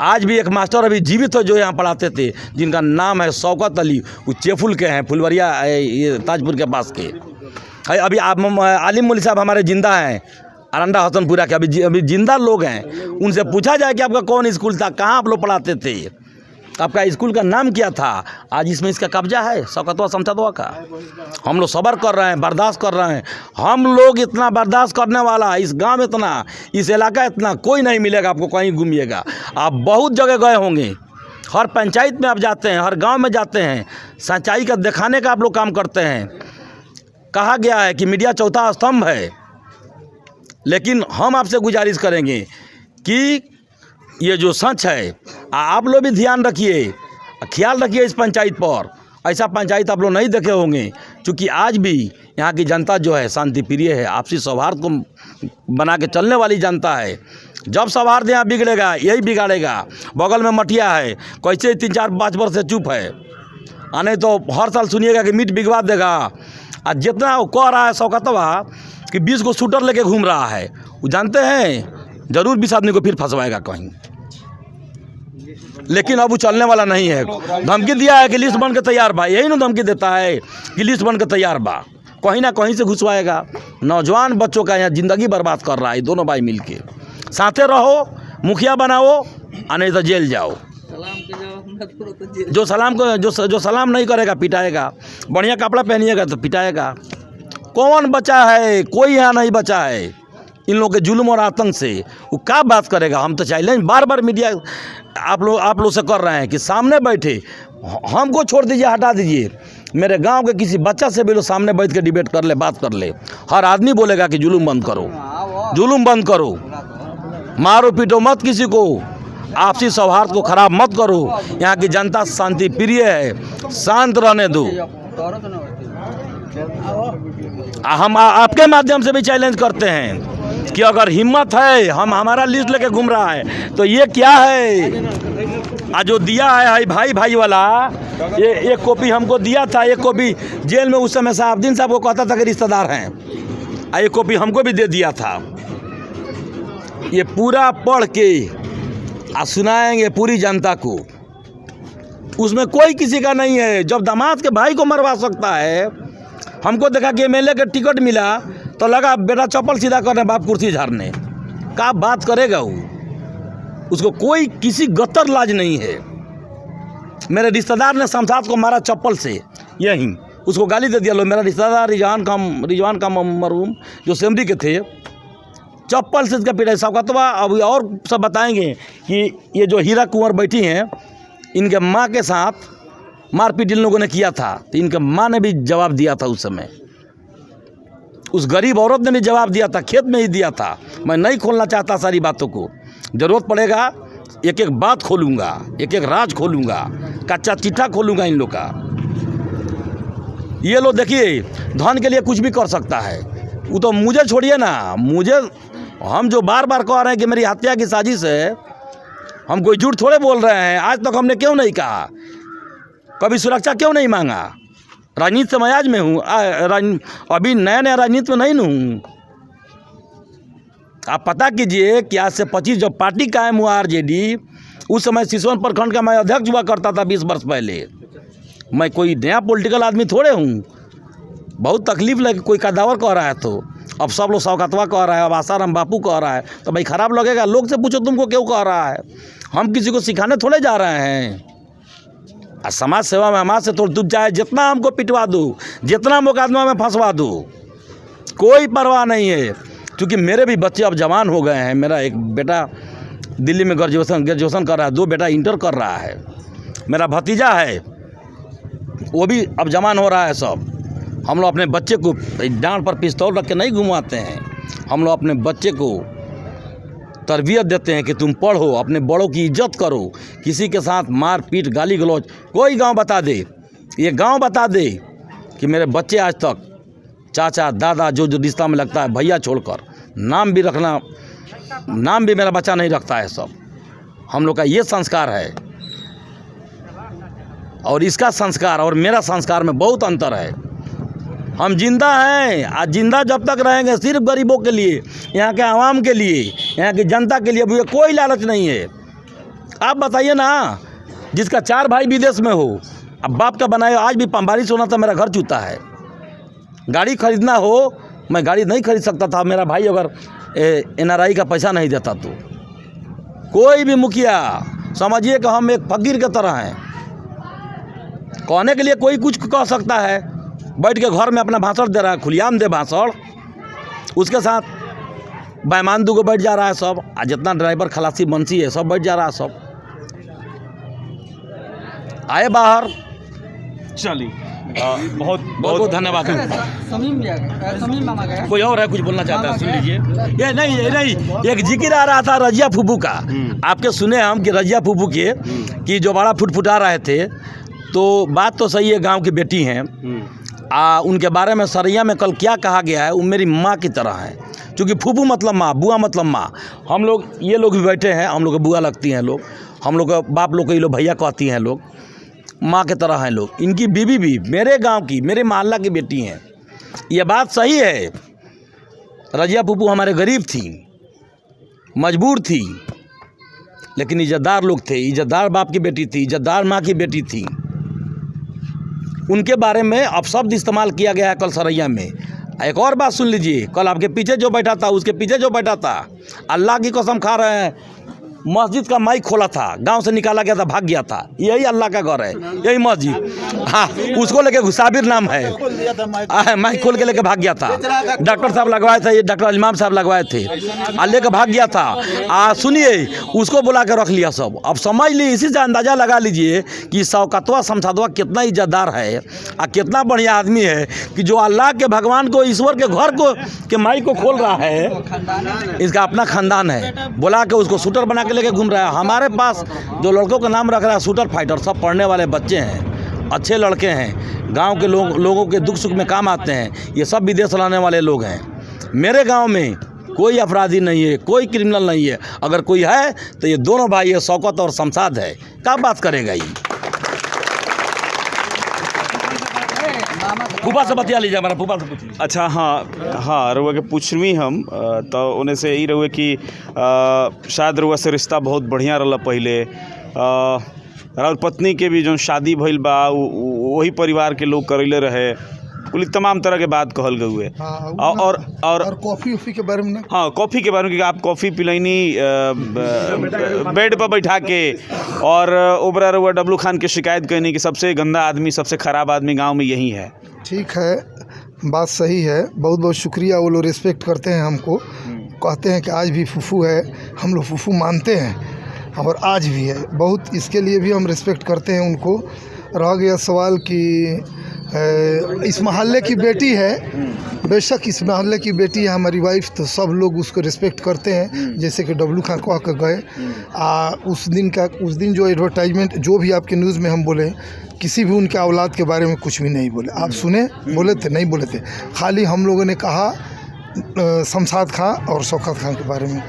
आज भी एक मास्टर अभी जीवित हो जो यहाँ पढ़ाते थे, जिनका नाम है शौकत अली, वो चेफुल के हैं, फुलवरिया ये ताजपुर के पास के। अभी आप आलिम मौलवी साहब हमारे जिंदा हैं, अरंडा हसनपुरा के, अभी जिंदा लोग हैं। उनसे पूछा जाए कि आपका कौन स्कूल था, कहाँ आप लोग पढ़ाते थे, आपका स्कूल का नाम क्या था। आज इसमें इसका कब्जा है शौकतवा समझतवा का। हम लोग सब्र कर रहे हैं, बर्दाश्त कर रहे हैं। हम लोग इतना बर्दाश्त करने वाला, इस गांव इतना, इस इलाका इतना कोई नहीं मिलेगा आपको। कहीं घूमिएगा आप, बहुत जगह गए होंगे, हर पंचायत में आप जाते हैं, हर गांव में जाते हैं, सच्चाई का दिखाने का आप लोग काम करते हैं। कहा गया है कि मीडिया चौथा स्तंभ है, लेकिन हम आपसे गुजारिश करेंगे कि ये जो सच है आप लोग भी ध्यान रखिए, ख्याल रखिए इस पंचायत पर। ऐसा पंचायत आप लोग नहीं देखे होंगे, क्योंकि आज भी यहाँ की जनता जो है शांति प्रिय है, आपसी सौहार्द को बना के चलने वाली जनता है। जब सौहार्द यहाँ बिगड़ेगा यही बिगाड़ेगा। बगल में मटिया है, कैसे 3-4-5 वर्ष से चुप है, नहीं तो हर साल सुनिएगा कि मीट बिगवा देगा। और जितना वो कह रहा है शौकतवा कि 20 को शूटर लेके घूम रहा है, वो जानते हैं जरूर 20 आदमी को फिर फंसवाएगा कहीं। लेकिन अब वो चलने वाला नहीं है। धमकी दिया है कि लिस्ट बन के तैयार बा, यही ना धमकी देता है कि लिस्ट बन के तैयार बा, कहीं ना कहीं से घुसवाएगा। नौजवान बच्चों का यहाँ ज़िंदगी बर्बाद कर रहा है। दोनों भाई मिलके साथे रहो, मुखिया बनाओ, और नहीं तो जेल जाओ। जो सलाम नहीं करेगा पिटाएगा, बढ़िया कपड़ा पहनिएगा तो पिटाएगा। कौन बचा है? कोई यहाँ नहीं बचा है इन लोगों के जुल्म और आतंक से। वो क्या बात करेगा? हम तो चैलेंज बार बार मीडिया आप लोग से कर रहे हैं कि सामने बैठे, हमको छोड़ दीजिए, हटा दीजिए, मेरे गांव के किसी बच्चा से भी लोग सामने बैठ के डिबेट कर ले, बात कर ले। हर आदमी बोलेगा कि जुल्म बंद करो, जुल्म बंद करो, मारो पीटो मत किसी को, आपसी सौहार्द को खराब मत करो। यहाँ की जनता शांति प्रिय है, शांत रहने दो। हम आपके माध्यम से भी चैलेंज करते हैं कि अगर हिम्मत है, हमारा लिस्ट लेके घूम रहा है तो ये क्या है? आज जो दिया है भाई वाला, ये एक कॉपी हमको दिया था, एक कॉपी जेल में उस समय साहबुद्दीन साहब को कहता था कि रिश्तेदार हैं, एक कॉपी हमको भी दे दिया था। ये पूरा पढ़ के सुनाएंगे पूरी जनता को, उसमें कोई किसी का नहीं है। जब दामाद के भाई को मरवा सकता है, हमको देखा कि एमएलए का टिकट मिला तो लगा बेटा चप्पल सीधा करने, बाप कुर्सी झाड़ने। क्या बात करेगा वो? उसको कोई किसी गतर लाज नहीं है। मेरे रिश्तेदार ने शमशाद को मारा चप्पल से, यहीं उसको गाली दे दिया। लो, मेरा रिश्तेदार रिजवान का मरहूम जो सेमरी के थे, चप्पल से इसका पिटाई। शौकतवा अब और सब बताएंगे कि ये जो हीरा कुंवर बैठी हैं, इनके माँ के साथ मारपीट इन लोगों ने किया था, तो इनके माँ ने भी जवाब दिया था उस समय। उस गरीब औरत ने भी जवाब दिया था, खेत में ही दिया था। मैं नहीं खोलना चाहता सारी बातों को, ज़रूरत पड़ेगा एक एक बात खोलूँगा, एक एक राज खोलूँगा, कच्चा चिट्ठा खोलूँगा इन लोग का। ये लोग देखिए धन के लिए कुछ भी कर सकता है। वो तो मुझे छोड़िए ना, मुझे, हम जो बार बार कह रहे हैं कि मेरी हत्या की साजिश है, हम कोई झूठ थोड़े बोल रहे हैं। आज तक हमने क्यों नहीं कहा? कभी सुरक्षा क्यों नहीं मांगा? राजनीति से मैं आज में हूँ, अभी नया राजनीति में नहीं हूँ। आप पता कीजिए कि आज से 25 जब पार्टी कायम हुआ आरजेडी, उस समय सिसवन प्रखंड का मैं अध्यक्ष हुआ करता था 20 वर्ष पहले। मैं कोई नया पॉलिटिकल आदमी थोड़े हूँ। बहुत तकलीफ लगे कोई कदावर कह रहा है तो अब सब लोग शौकतवा कह रहा है, अब आसाराम बापू कह रहा है, तो भाई खराब लगेगा। लोग से पूछो तुमको क्यों कह रहा है? हम किसी को सिखाने थोड़े जा रहे हैं। समाज सेवा में हमारे से थोड़ा, तुम चाहे जितना हमको पिटवा दो, जितना मुकदमा में फंसवा दो, कोई परवाह नहीं है, क्योंकि मेरे भी बच्चे अब जवान हो गए हैं। मेरा एक बेटा दिल्ली में ग्रेजुएशन कर रहा है, 2 बेटा इंटर कर रहा है, मेरा भतीजा है वो भी अब जवान हो रहा है। सब हम लोग अपने बच्चे को डांड पर पिस्तौल रख के नहीं घुमाते हैं, हम लोग अपने बच्चे को तरबियत देते हैं कि तुम पढ़ो, अपने बड़ों की इज्जत करो। किसी के साथ मार पीट गाली गलौज, कोई गांव बता दे, ये गांव बता दे कि मेरे बच्चे आज तक चाचा दादा जो रिश्ता में लगता है भैया छोड़कर नाम भी मेरा बच्चा नहीं रखता है। सब हम लोग का ये संस्कार है, और इसका संस्कार और मेरा संस्कार में बहुत अंतर है। हम जिंदा हैं, आज जिंदा जब तक रहेंगे सिर्फ गरीबों के लिए, यहाँ के आवाम के लिए, यहाँ की जनता के लिए। मुझे कोई लालच नहीं है। आप बताइए ना, जिसका 4 भाई विदेश में हो, अब बाप का बनाए, आज भी बारिश होना था मेरा घर चूता है। गाड़ी खरीदना हो, मैं गाड़ी नहीं खरीद सकता था, मेरा भाई अगर NRI का पैसा नहीं देता तो। कोई भी मुखिया समझिए कि हम एक फकीर की तरह हैं, कहने के लिए कोई कुछ कह सकता है, बैठ के घर में अपना भाषण दे रहा है, खुलेआम दे भाषण, उसके साथ बैमान दुगो बैठ जा रहा है सब, जितना ड्राइवर खलासी बंसी है सब बैठ जा रहा है। सब आए बाहर। चलिए बहुत बहुत धन्यवाद। कोई और है कुछ बोलना चाहता है, सुन लीजिए। ये नहीं एक जिक्र आ रहा था रजिया फूफू का, आपके सुने हम कि रजिया फूफू के कि जो बड़ा फुटफुटा रहे थे, तो बात तो सही है, गांव की बेटी हैं। उनके बारे में सरैया में कल क्या कहा गया है, वो मेरी माँ की तरह है, क्योंकि फूफू मतलब माँ, बुआ मतलब माँ। हम लोग ये लोग भी बैठे हैं, हम लोग को बुआ लगती हैं लोग, हम लोग का बाप लोग को ये लोग भैया कहती हैं लोग, माँ के तरह हैं लोग। इनकी बीवी भी मेरे गांव की, मेरे मोहल्ला की बेटी हैं। ये बात सही है। रजिया फूफू हमारे गरीब थी, मजबूर थी, लेकिन इज्जतदार लोग थे, इज्जतदार बाप की बेटी थी, इज्जतदार माँ की बेटी थी। उनके बारे में अपशब्द इस्तेमाल किया गया है कल सरैया में। एक और बात सुन लीजिए, कल आपके पीछे जो बैठा था, उसके पीछे जो बैठा था, अल्लाह की कसम खा रहे हैं, मस्जिद का माइक खोला था, गांव से निकाला गया था, भाग गया था। यही अल्लाह का घर है, यही मस्जिद। हाँ, उसको लेके गुसाबिर नाम है, माइक खोल के लेके भाग गया था। डॉक्टर साहब लगवाए थे, ये डॉक्टर इमाम साहब लगवाए थे, लेके भाग गया था। सुनिए, उसको बुला के रख लिया सब। अब समझ ली, इसी से अंदाज़ा लगा लीजिए कि शौकतवा समझादवा कितना इज्जतदार है और कितना बढ़िया आदमी है, कि जो अल्लाह के भगवान को, ईश्वर के घर को के माइक को खोल रहा है। इसका अपना खानदान है, बुला के उसको शूटर बना के लेके घूम रहा है। हमारे पास जो लड़कों का नाम रख रहा है शूटर फाइटर, सब पढ़ने वाले बच्चे हैं, अच्छे लड़के हैं, गांव के लोगों के दुख सुख में काम आते हैं। ये सब विदेश रहने वाले लोग हैं। मेरे गांव में कोई अपराधी नहीं है, कोई क्रिमिनल नहीं है। अगर कोई है तो ये दोनों भाई है, शौकत और शमशाद है। क्या बात करेगा ये? फूफा से बतिया लीजिए, हमारा फूफा से पूछिए। अच्छा, हाँ रउआ के पूछवी हम तो उन्हें से यही रहुए कि शायद रउआ से रिश्ता बहुत बढ़िया रहा पहले। राउर पत्नी के भी जो शादी भइल बा, वही परिवार के लोग करैले रहे, कुल तमाम तरह के बात कहल गए हुए। और कॉफ़ी के बारे में, हाँ, कॉफ़ी के बारे में कि आप कॉफ़ी पिलैनी बेड पर बैठा के, और ओबरा रउआ डब्लू खान के शिकायत करनी कि सबसे गंदा आदमी, सबसे ख़राब आदमी गांव में यही है। ठीक है, बात सही है, बहुत बहुत शुक्रिया। वो लोग रिस्पेक्ट करते हैं हमको, कहते हैं कि आज भी फूफू है, हम लोग फूफू मानते हैं और आज भी है बहुत, इसके लिए भी हम रिस्पेक्ट करते हैं उनको। रह गया सवाल कि इस मोहल्ले की बेटी है, बेशक इस मोहल्ले की बेटी है हमारी वाइफ, तो सब लोग उसको रिस्पेक्ट करते हैं। जैसे कि डब्लू खान कह के गए, उस दिन जो एडवर्टाइजमेंट, जो भी आपके न्यूज़ में हम बोले, किसी भी उनके औलाद के बारे में कुछ भी नहीं बोले। आप सुने, बोले थे? नहीं बोले थे। खाली हम लोगों ने कहा शमशाद खां और शौकत खां के बारे में,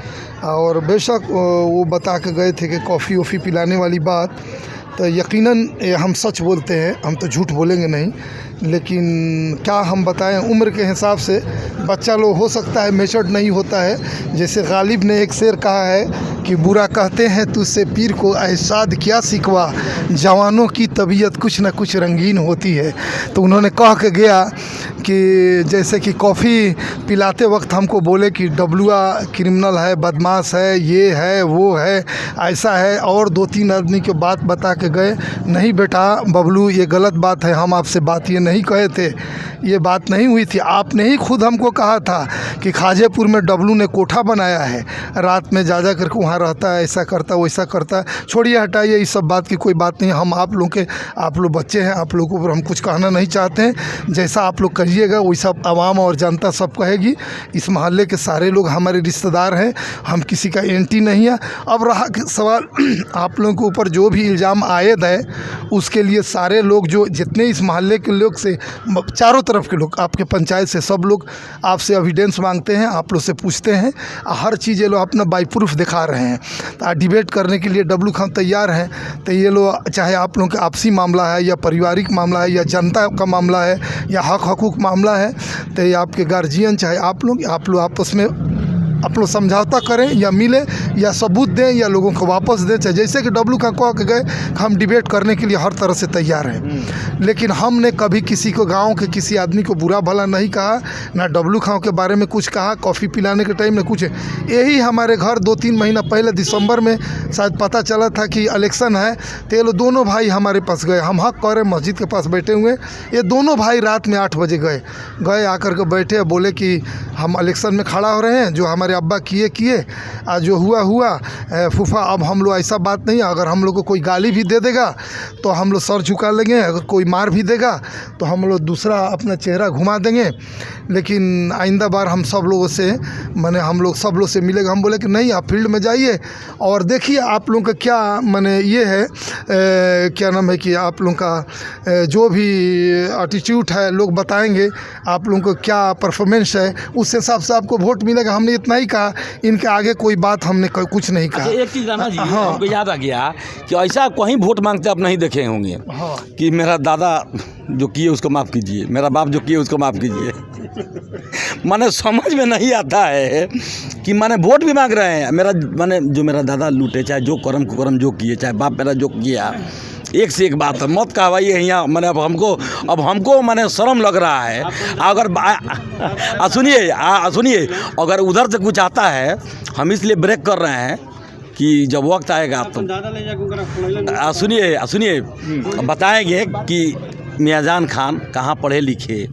और बेशक वो बता के गए थे कि कॉफ़ी वॉफ़ी पिलाने वाली बात, तो यकीनन हम सच बोलते हैं, हम तो झूठ बोलेंगे नहीं। लेकिन क्या हम बताएं, उम्र के हिसाब से बच्चा लोग हो सकता है मैच्योर्ड नहीं होता है। जैसे गालिब ने एक शेर कहा है कि बुरा कहते हैं तुझसे पीर को एहसाद क्या सिकवा, जवानों की तबीयत कुछ न कुछ रंगीन होती है। तो उन्होंने कह के गया कि जैसे कि कॉफ़ी पिलाते वक्त हमको बोले कि डब्लुआ क्रिमिनल है, बदमाश है, ये है, वो है, ऐसा है, और 2-3 आदमी की बात बता के गए। नहीं बेटा बबलू, ये गलत बात है, हम आपसे बात ये नहीं कहे थे, ये बात नहीं हुई थी। आपने ही खुद हमको कहा था कि खाजेपुर में डब्लू ने कोठा बनाया है, रात में जा करके वहाँ रहता है, ऐसा करता है वैसा करता है। छोड़िए, हटाइए, इस सब बात की कोई बात नहीं। हम आप लोग बच्चे हैं, आप लोगों को हम कुछ कहना नहीं चाहते हैं। जैसा आप लोग करिएगा वैसा आवाम और जनता सब कहेगी। इस मोहल्ले के सारे लोग हमारे रिश्तेदार हैं, हम किसी का एंटी नहीं है। अब रहा सवाल आप लोगों के ऊपर जो भी इल्ज़ाम आयद है, उसके लिए सारे लोग जो जितने इस मोहल्ले के लोग से, चारों तरफ के लोग, आपके पंचायत से सब लोग आपसे एविडेंस मांगते हैं, आप लोग से पूछते हैं। हर चीज़ ये लोग अपना बाई प्रूफ दिखा रहे हैं। तो डिबेट करने के लिए डब्लू खान तैयार हैं। तो ये लोग, चाहे आप लोगों का आपसी मामला है या पारिवारिक मामला है या जनता का मामला है या हक हकूक़ मामला है, तो ये आपके गार्जियन चाहे आप लोग आपस में आप लोग समझौता करें या मिले या सबूत दें या लोगों को वापस दें। चाहे जैसे कि डब्लू खान कह के गए, हम डिबेट करने के लिए हर तरह से तैयार हैं। लेकिन हमने कभी किसी को, गांव के किसी आदमी को बुरा भला नहीं कहा, ना डब्लू खान के बारे में कुछ कहा। कॉफ़ी पिलाने के टाइम में कुछ, यही हमारे घर 2-3 महीना पहले दिसंबर में शायद पता चला था कि इलेक्शन है, तो ये लोग दोनों भाई हमारे पास गए। हम हक कर रहे मस्जिद के पास बैठे हुए, ये दोनों भाई रात में 8 बजे गए आकर के बैठे, बोले कि हम इलेक्शन में खड़ा हो रहे हैं, जो हमारे अब्बा किए आज जो हुआ फूफा, अब हम लोग ऐसा बात नहीं है, अगर हम लोग को कोई गाली भी दे देगा तो हम लोग सर झुका लेंगे, अगर कोई मार भी देगा तो हम लोग दूसरा अपना चेहरा घुमा देंगे। लेकिन आइंदा बार हम सब लोगों से, माने हम लोग सब लोग से मिलेगा। हम बोले कि नहीं, आप फील्ड में जाइए और देखिए आप लोगों का क्या माने ये है, क्या नाम है कि आप लोगों का जो भी एटीट्यूड है लोग बताएंगे, आप लोगों को क्या परफॉर्मेंस है, उस हिसाब से आपको वोट मिलेगा। हमने इतना ही कहा, इनके आगे कोई बात हमने कुछ नहीं कहा। एक चीज़ राणा जी, हमको याद आ गया कि ऐसा कहीं वोट मांगते आप नहीं देखे होंगे कि मेरा दादा जो किए उसको माफ़ कीजिए, मेरा बाप जो किए उसको माफ़ कीजिए। माने समझ में नहीं आता है कि माने वोट भी मांग रहे हैं। जो मेरा दादा लूटे, चाहे जो कर्म कुकर्म जो किए, चाहे बाप मेरा जो किया, एक से एक बात है, मत कहवाइए यहाँ। मैंने अब हमको मैंने शर्म लग रहा है। अगर सुनिए, अगर उधर से कुछ आता है, हम इसलिए ब्रेक कर रहे हैं कि जब वक्त आएगा तो सुनिए बताएंगे कि मियाँजान खान कहाँ पढ़े लिखे।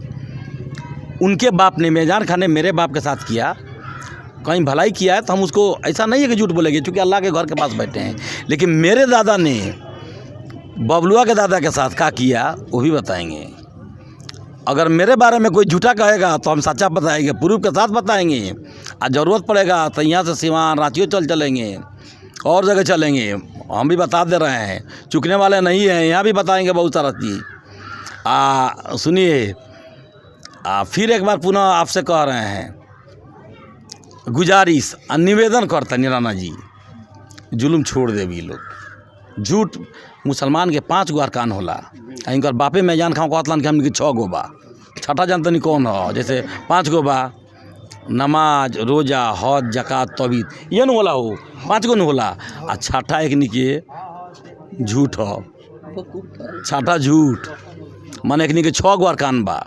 उनके बाप ने, मियाँजान खान ने मेरे बाप के साथ किया, कहीं भलाई किया है तो हम उसको ऐसा नहीं है कि झूठ बोलेंगे, क्योंकि अल्लाह के घर के पास बैठे हैं। लेकिन मेरे दादा ने बबलुआ के दादा के साथ क्या किया वो भी बताएंगे। अगर मेरे बारे में कोई झूठा कहेगा तो हम सच्चा बताएंगे, प्रूफ के साथ बताएंगे। और ज़रूरत पड़ेगा तो यहाँ से सिवान रांचियों चलेंगे, और जगह चलेंगे। हम भी बता दे रहे हैं, चुकने वाले नहीं हैं, यहाँ भी बताएंगे बहुत सारा चीज़। सुनिए, फिर एक बार पुनः आपसे कह रहे हैं, गुजारिश निवेदन करता राणा जी, जुल्म छोड़ दे भी लोग। झूठ मुसलमान के 5 गो अरकान होला, इनकर बापे मियाँजान खान कहतलन कि हमने 6 गो बा, छठा जानते नहीं कौन हो। जैसे 5 गो बा, नमाज, रोजा, हज, जक़ात, तौहीद, ये न होला हो, 5 गो न होला। आ छठा एक निके झूठ हो, छठा झूठ, माने एक निके 6 गो अरकान बा।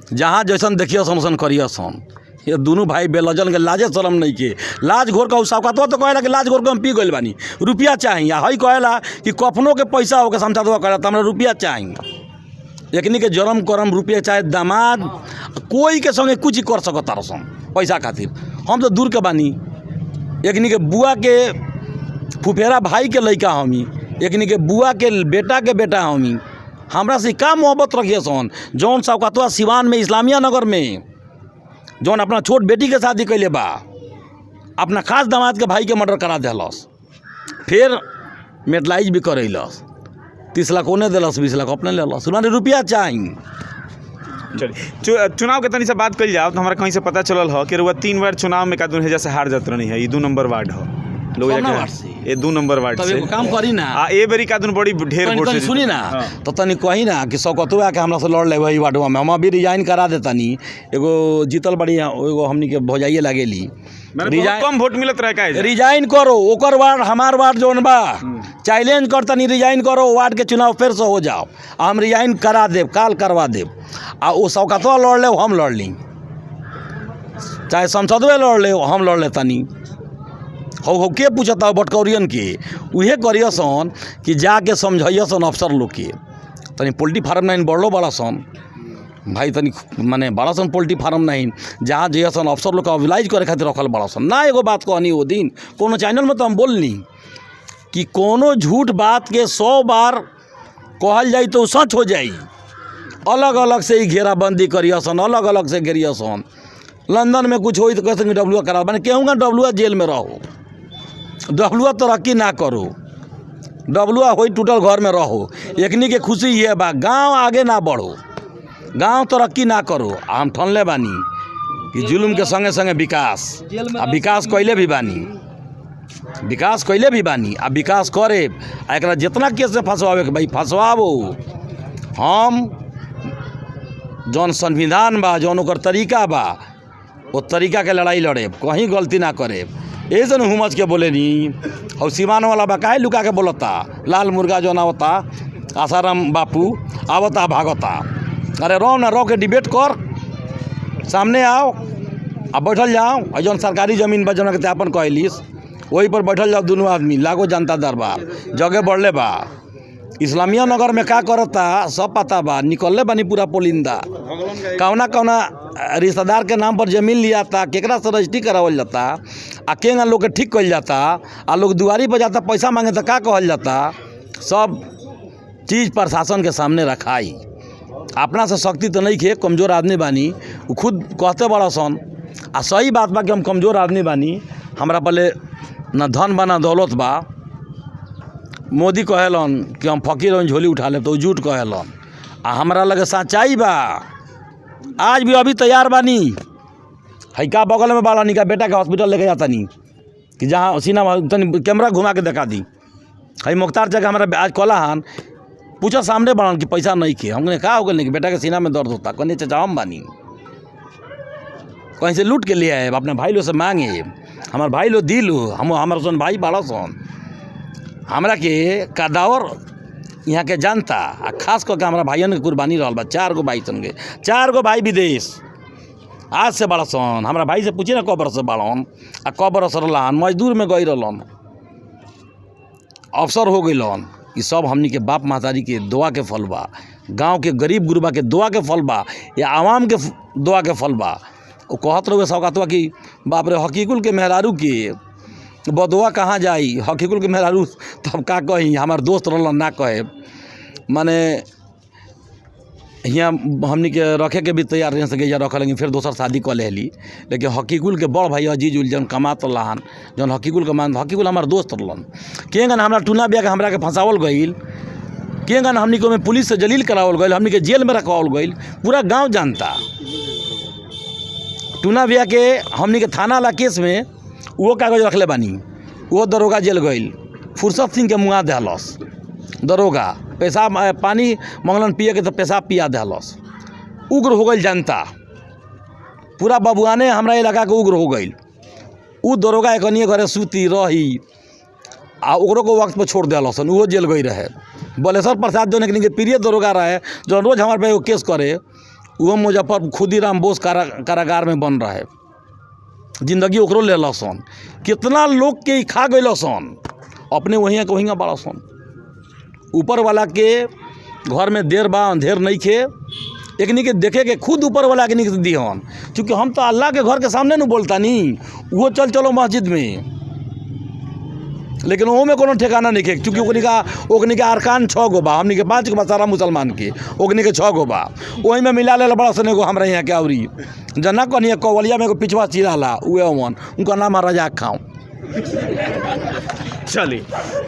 जहाँ जैसन देखिए सन करिए सन। ये दोनों भाई बेलजन के लाजे शरम नहीं के, लाज घोर का उसका तो कहेला कि लाज घोर के हम पी गइल बानी, रुपया चाहिए। हई कहेला कि कफनों के पैसा होकर समझा दो, कहेला तो हमरा रुपया चाहिए। एकनी के जरम करम रुपया चाहे दामाद कोई के संगे कुछ ही कर सकता रसन पैसा खातिर। हम तो दूर के बानी, एकनी के बुआ के फुफेरा भाई के लड़का हमी, एकनी के बुआ के बेटा हमी। हमरा से का मोहब्बत रखिए सन। जौन सौकतवा सिवान में, इस्लामिया नगर में, जौन अपना छोट बेटी के शादी कैले बा, अपना खास दामाद के भाई के मर्डर करा दिलस, फिर मेटलाइज भी करैलस, 30 लाख उन्हें दिलस, 20 लाख अपने लेलस। उन्होंने रुपया चाहिए। चलिए, चुनाव के तनी से बात कल जाओ तो हमारा कहीं से पता चलल हो कि रुआ 3 बार चुनाव में का दुनिया से हार जात रही है। ये 2 नंबर वार्ड हो, लोग ये 2 नंबर वार्ड से काम करी ना। ए बेरी का दुन बड़ी ढेर वोट से सुनी ना। तो तनी कही ना कि सौकतवा के हमरा से लड़ ले वही वार्डवा में, हम अभी रिजाइन करा देतानी। एगो जीतल बड़ी, एगो हमनी के भौजाइए लागेली, कम वोट मिलत रहे का, रिजाइन करो। ओकर वार्ड हमार वार्ड जौन बा, चैलेंज करतनी रिजाइन करो, वार्ड के चुनाव फिर से हो जाओ। हम रिजाइन करा देव, काल करवा देव। आ वो सौकतवा लड़ ले, हम लड़ ली, चाहे संसदवे लड़ ले, हम लड़ लेतानी। हो के पूछता बटकौरियन के, उहे करिए सन कि जाके समझिए सन अफसर लोग के। तनी पोल्ट्री फार्म नहीं बढ़लो बड़ा सन भाई, तनी माने बड़ा सन पोल्ट्री फार्म नहीं जहाँ जैसन अफसर लोग अविलाइज करे खातिर रखल बड़ा सन ना। एगो बात कहनी वो दिन कोनो चैनल में तो हम बोलनी कि कोनो झूठ बात के 100 बार कहल जाई तो सच हो जाई। अलग अलग से ही घेराबंदी करियसन, अलग अलग से घेरियसन। लंदन में कुछ हो तो कहते डब्लुआ करा, मैंने कहूँगा डब्लुआ जेल में रहो, डब्लुआ तरक्की ना करो, डब्लुआ हो टूटल घर में रहो। एकनी के खुशी ये बा गांव आगे ना बढ़ो, गांव तरक्की ना करो। हम ठनले बानी कि जुल्म के संगे संगे विकास, आ विकास कैले भी बानी, विकास कैले भी बानी, आ विकास करे एकरा जितना केस से फंसवावे के भाई फंसवाबो। हम जौन संविधान बा, जौन ओकर तरीका बा, वो तरीका के लड़ाई लड़े, कहीं गलती ना करे। ऐसे न हुमच के बोले नी और सीमान वाला बा काहे लुका के बोलता। लाल मुर्गा जौन आवता आसाराम बापू आवता भागता। अरे रहो ना, रहो के डिबेट कर, सामने आओ अब बैठल जाओ। और जौन सरकारी ज़मीन बा जौन के त्यापन कहलिस वही पर बैठल जाओ दोनों आदमी, लागो जनता दरबार जगह बढ़ले बा। इस्लामिया नगर में का करता सब पता बा, निकलले बानी पूरा पोलिंदा। कौना कौना रिश्तेदार के नाम पर जमीन लिया था, केकरा से रजिस्ट्री करावल जाता, आ केंगा लोग के ठीक कल जाता, आ लोग दुआरी पर जाता पैसा मांगे तो का कहल जाता। सब चीज़ प्रशासन के सामने रखाई। अपना से शक्ति तो नहीं खे, कमज़ोर आदमी बानी, वो खुद कहते बड़ा सन। आ सही बात बा कि हम कमज़ोर आदमी बानी, हमरा पहले न धन बा न दौलत बा। मोदी कहेलन कि हम फकीर हन झोली उठा ले, तो झूठ कहेलन। आ हमरा लगे सच्चाई बा, आज भी अभी तैयार बानी। है का बगल में बाला का बेटा के हॉस्पिटल लेके जाता नहीं कि जहाँ सीना तनी कैमरा घुमा के दिखा दी। है मुख्तार जगह हमारा आज कहला हन, पूछा सामने बाड़न कि पैसा नहीं खे। हमने कहा हो गया नहीं कि बेटा के सीना में दर्द होता, कहने चाचा हम बानी, कहीं से लूट के ले आए, अपने भाई लोग से मांगे, हमारे भाई लोग दिल हम हमारे सन भाई बाड़ा सन। हमरा के कदावर यहाँ के जनता आ खास करके हमारा भाइयों के कुर्बानी रहा बा। 4 गो भाई सन के, 4 गो भाई विदेश आज से बड़ा सन। हमारा भाई से पूछे ना कब बरस बाड़न आ कब बरस रहन, मजदूर में गई रहन, अफसर हो गईलन। ये सब हमनी के बाप महतारी के दुआ के फल बा, गाँव के गरीब गुरबा के दुआ के फल बा, या आवाम के दुआ के फल बा। वो कहत रहे सौगातवा कि बाप रे हकीकुल के मेहरारू के बदुआ कहाँ जाई, हकीकुल के मेहरारू तब का कही। हमार दोस्त रहलन ना कहे, माने यहाँ हमनी के रखे के भी तैयार नहीं सके या रख लेंगे, फिर दोसर शादी कर लेली। लेकिन हकीकुल के बड़ भाई अजीज उल जन कमात रहन, जौन हकीकुल के मान हकीकुल हमार दोस्त रहलन। केंगन हमरा टूना बिया के हमरा के फंसावल गईल, केंगन हमनी को में पुलिस से जलील करावल गईल, हमनी के जेल में रखवावल गईल, पूरा गाँव जानता। टूना बिया के हमनी के थाना वाला केस में वो कागज रखले बानी, वो दरोगा जेल गईल, फुर्सत सिंह के मुआ दहलस दरोगा, पेशाब पानी मंगलन पिए के तो पेशाब पिया दहलस। उग्र हो गई जनता, पूरा बबुआने हमरा इलाका के उग्र हो गई। उ दरोगा एकनिए घरे सूती रही आ ओकरो को वक्त पर छोड़ दिलसन, वो जेल गई रहे। बलेश्वर प्रसाद जो के प्रिय दरोगा रहे, जो रोज़ हमारे पे केस करे, वो मुजफ्फर खुदीराम बोस कारागार में बन रहे, जिंदगी ओकरो ले लसन। कितना लोग के खा गए सन, अपने वहीं के वहीं बड़ा सन। ऊपर वाला के घर में देर बा अंधेर नहीं खे, एकनी के देखे के खुद ऊपर वाला के निक दिहन। चूँकि हम तो अल्लाह के घर के सामने नहीं बोलता नहीं, वो चल चलो मस्जिद में, लेकिन वो में कोनो ठिकाना नहीं खे। चूँकि ओकनी का अरकान 6 गो बा, हमनी के 5 गो बा सारा मुसलमान के, ओकनी के 6 गो बा। वही में मिला ले बड़ा सने को हमरा यहाँ के अवरी जना कहनी कवलिया में एगो पिछवा चिरा ला उहे अमन, उनका नाम है रजाक खाऊँ। चलिए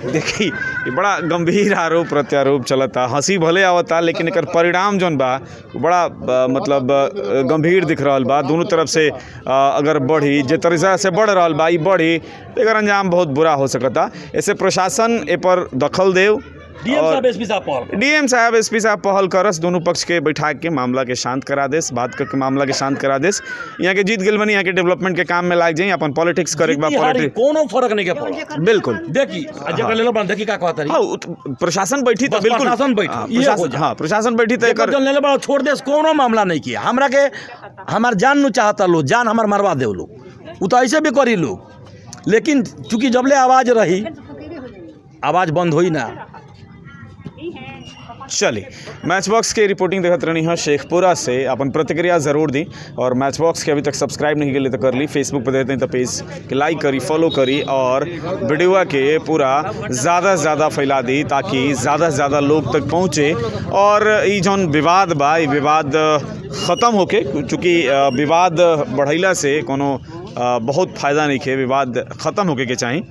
देखी, ये बड़ा गंभीर आरोप प्रत्यारोप चलता, हंसी भले आवता, लेकिन एकर परिणाम जौन बा बड़ा मतलब गंभीर दिख रहा बा। दोनों तरफ से अगर बढ़ी जे तरीका से बढ़ रहा बा, बढ़ी तो एकर अंजाम बहुत बुरा हो सकता। ऐसे प्रशासन ए पर दखल देव, डीएम साहब एसपी साहब पहल करस, दोनों पक्ष के बैठा के मामला के शांत करा देस, बात करके मामला के शांत करा देस। यहाँ के जीत गेल बनी, यहाँ के डेवलपमेंट के काम में लाग जाए, अपन पॉलिटिक्स करे के बाद पॉलिटिक्स कोनो फर्क नहीं के पड़ा। बिल्कुल देखी जगह ले लो बन देखी का कहता रही। हां प्रशासन बैठी तो बिल्कुल प्रशासन बैठी, हां प्रशासन बैठी तो एकर ले ले बड़ा छोड़ देस, कोनो मामला नहीं किया। हमरा के हमार जान नु चाहता लो, जान हमार मरवा देव लो, वो तो ऐसे भी करी लो। लेकिन चूंकि जबले आवाज रही, आवाज बंद होई ना, चलिए मैच बॉक्स के रिपोर्टिंग देखत रहनी है शेखपुरा से। अपन प्रतिक्रिया ज़रूर दी और मैच बॉक्स के अभी तक सब्सक्राइब नहीं के लिए तो कर ली। फेसबुक पर देते हैं तो पेज के लाइक करी, फॉलो करी और वीडियो के पूरा ज़्यादा से ज़्यादा फैला दी ताकि ज़्यादा से ज़्यादा लोग तक पहुँचे और ये जौन विवाद बा ये विवाद ख़त्म होके, चूँकि विवाद बढ़ैला से कोनो बहुत फ़ायदा नहीं है, विवाद ख़त्म होके के चाहिए।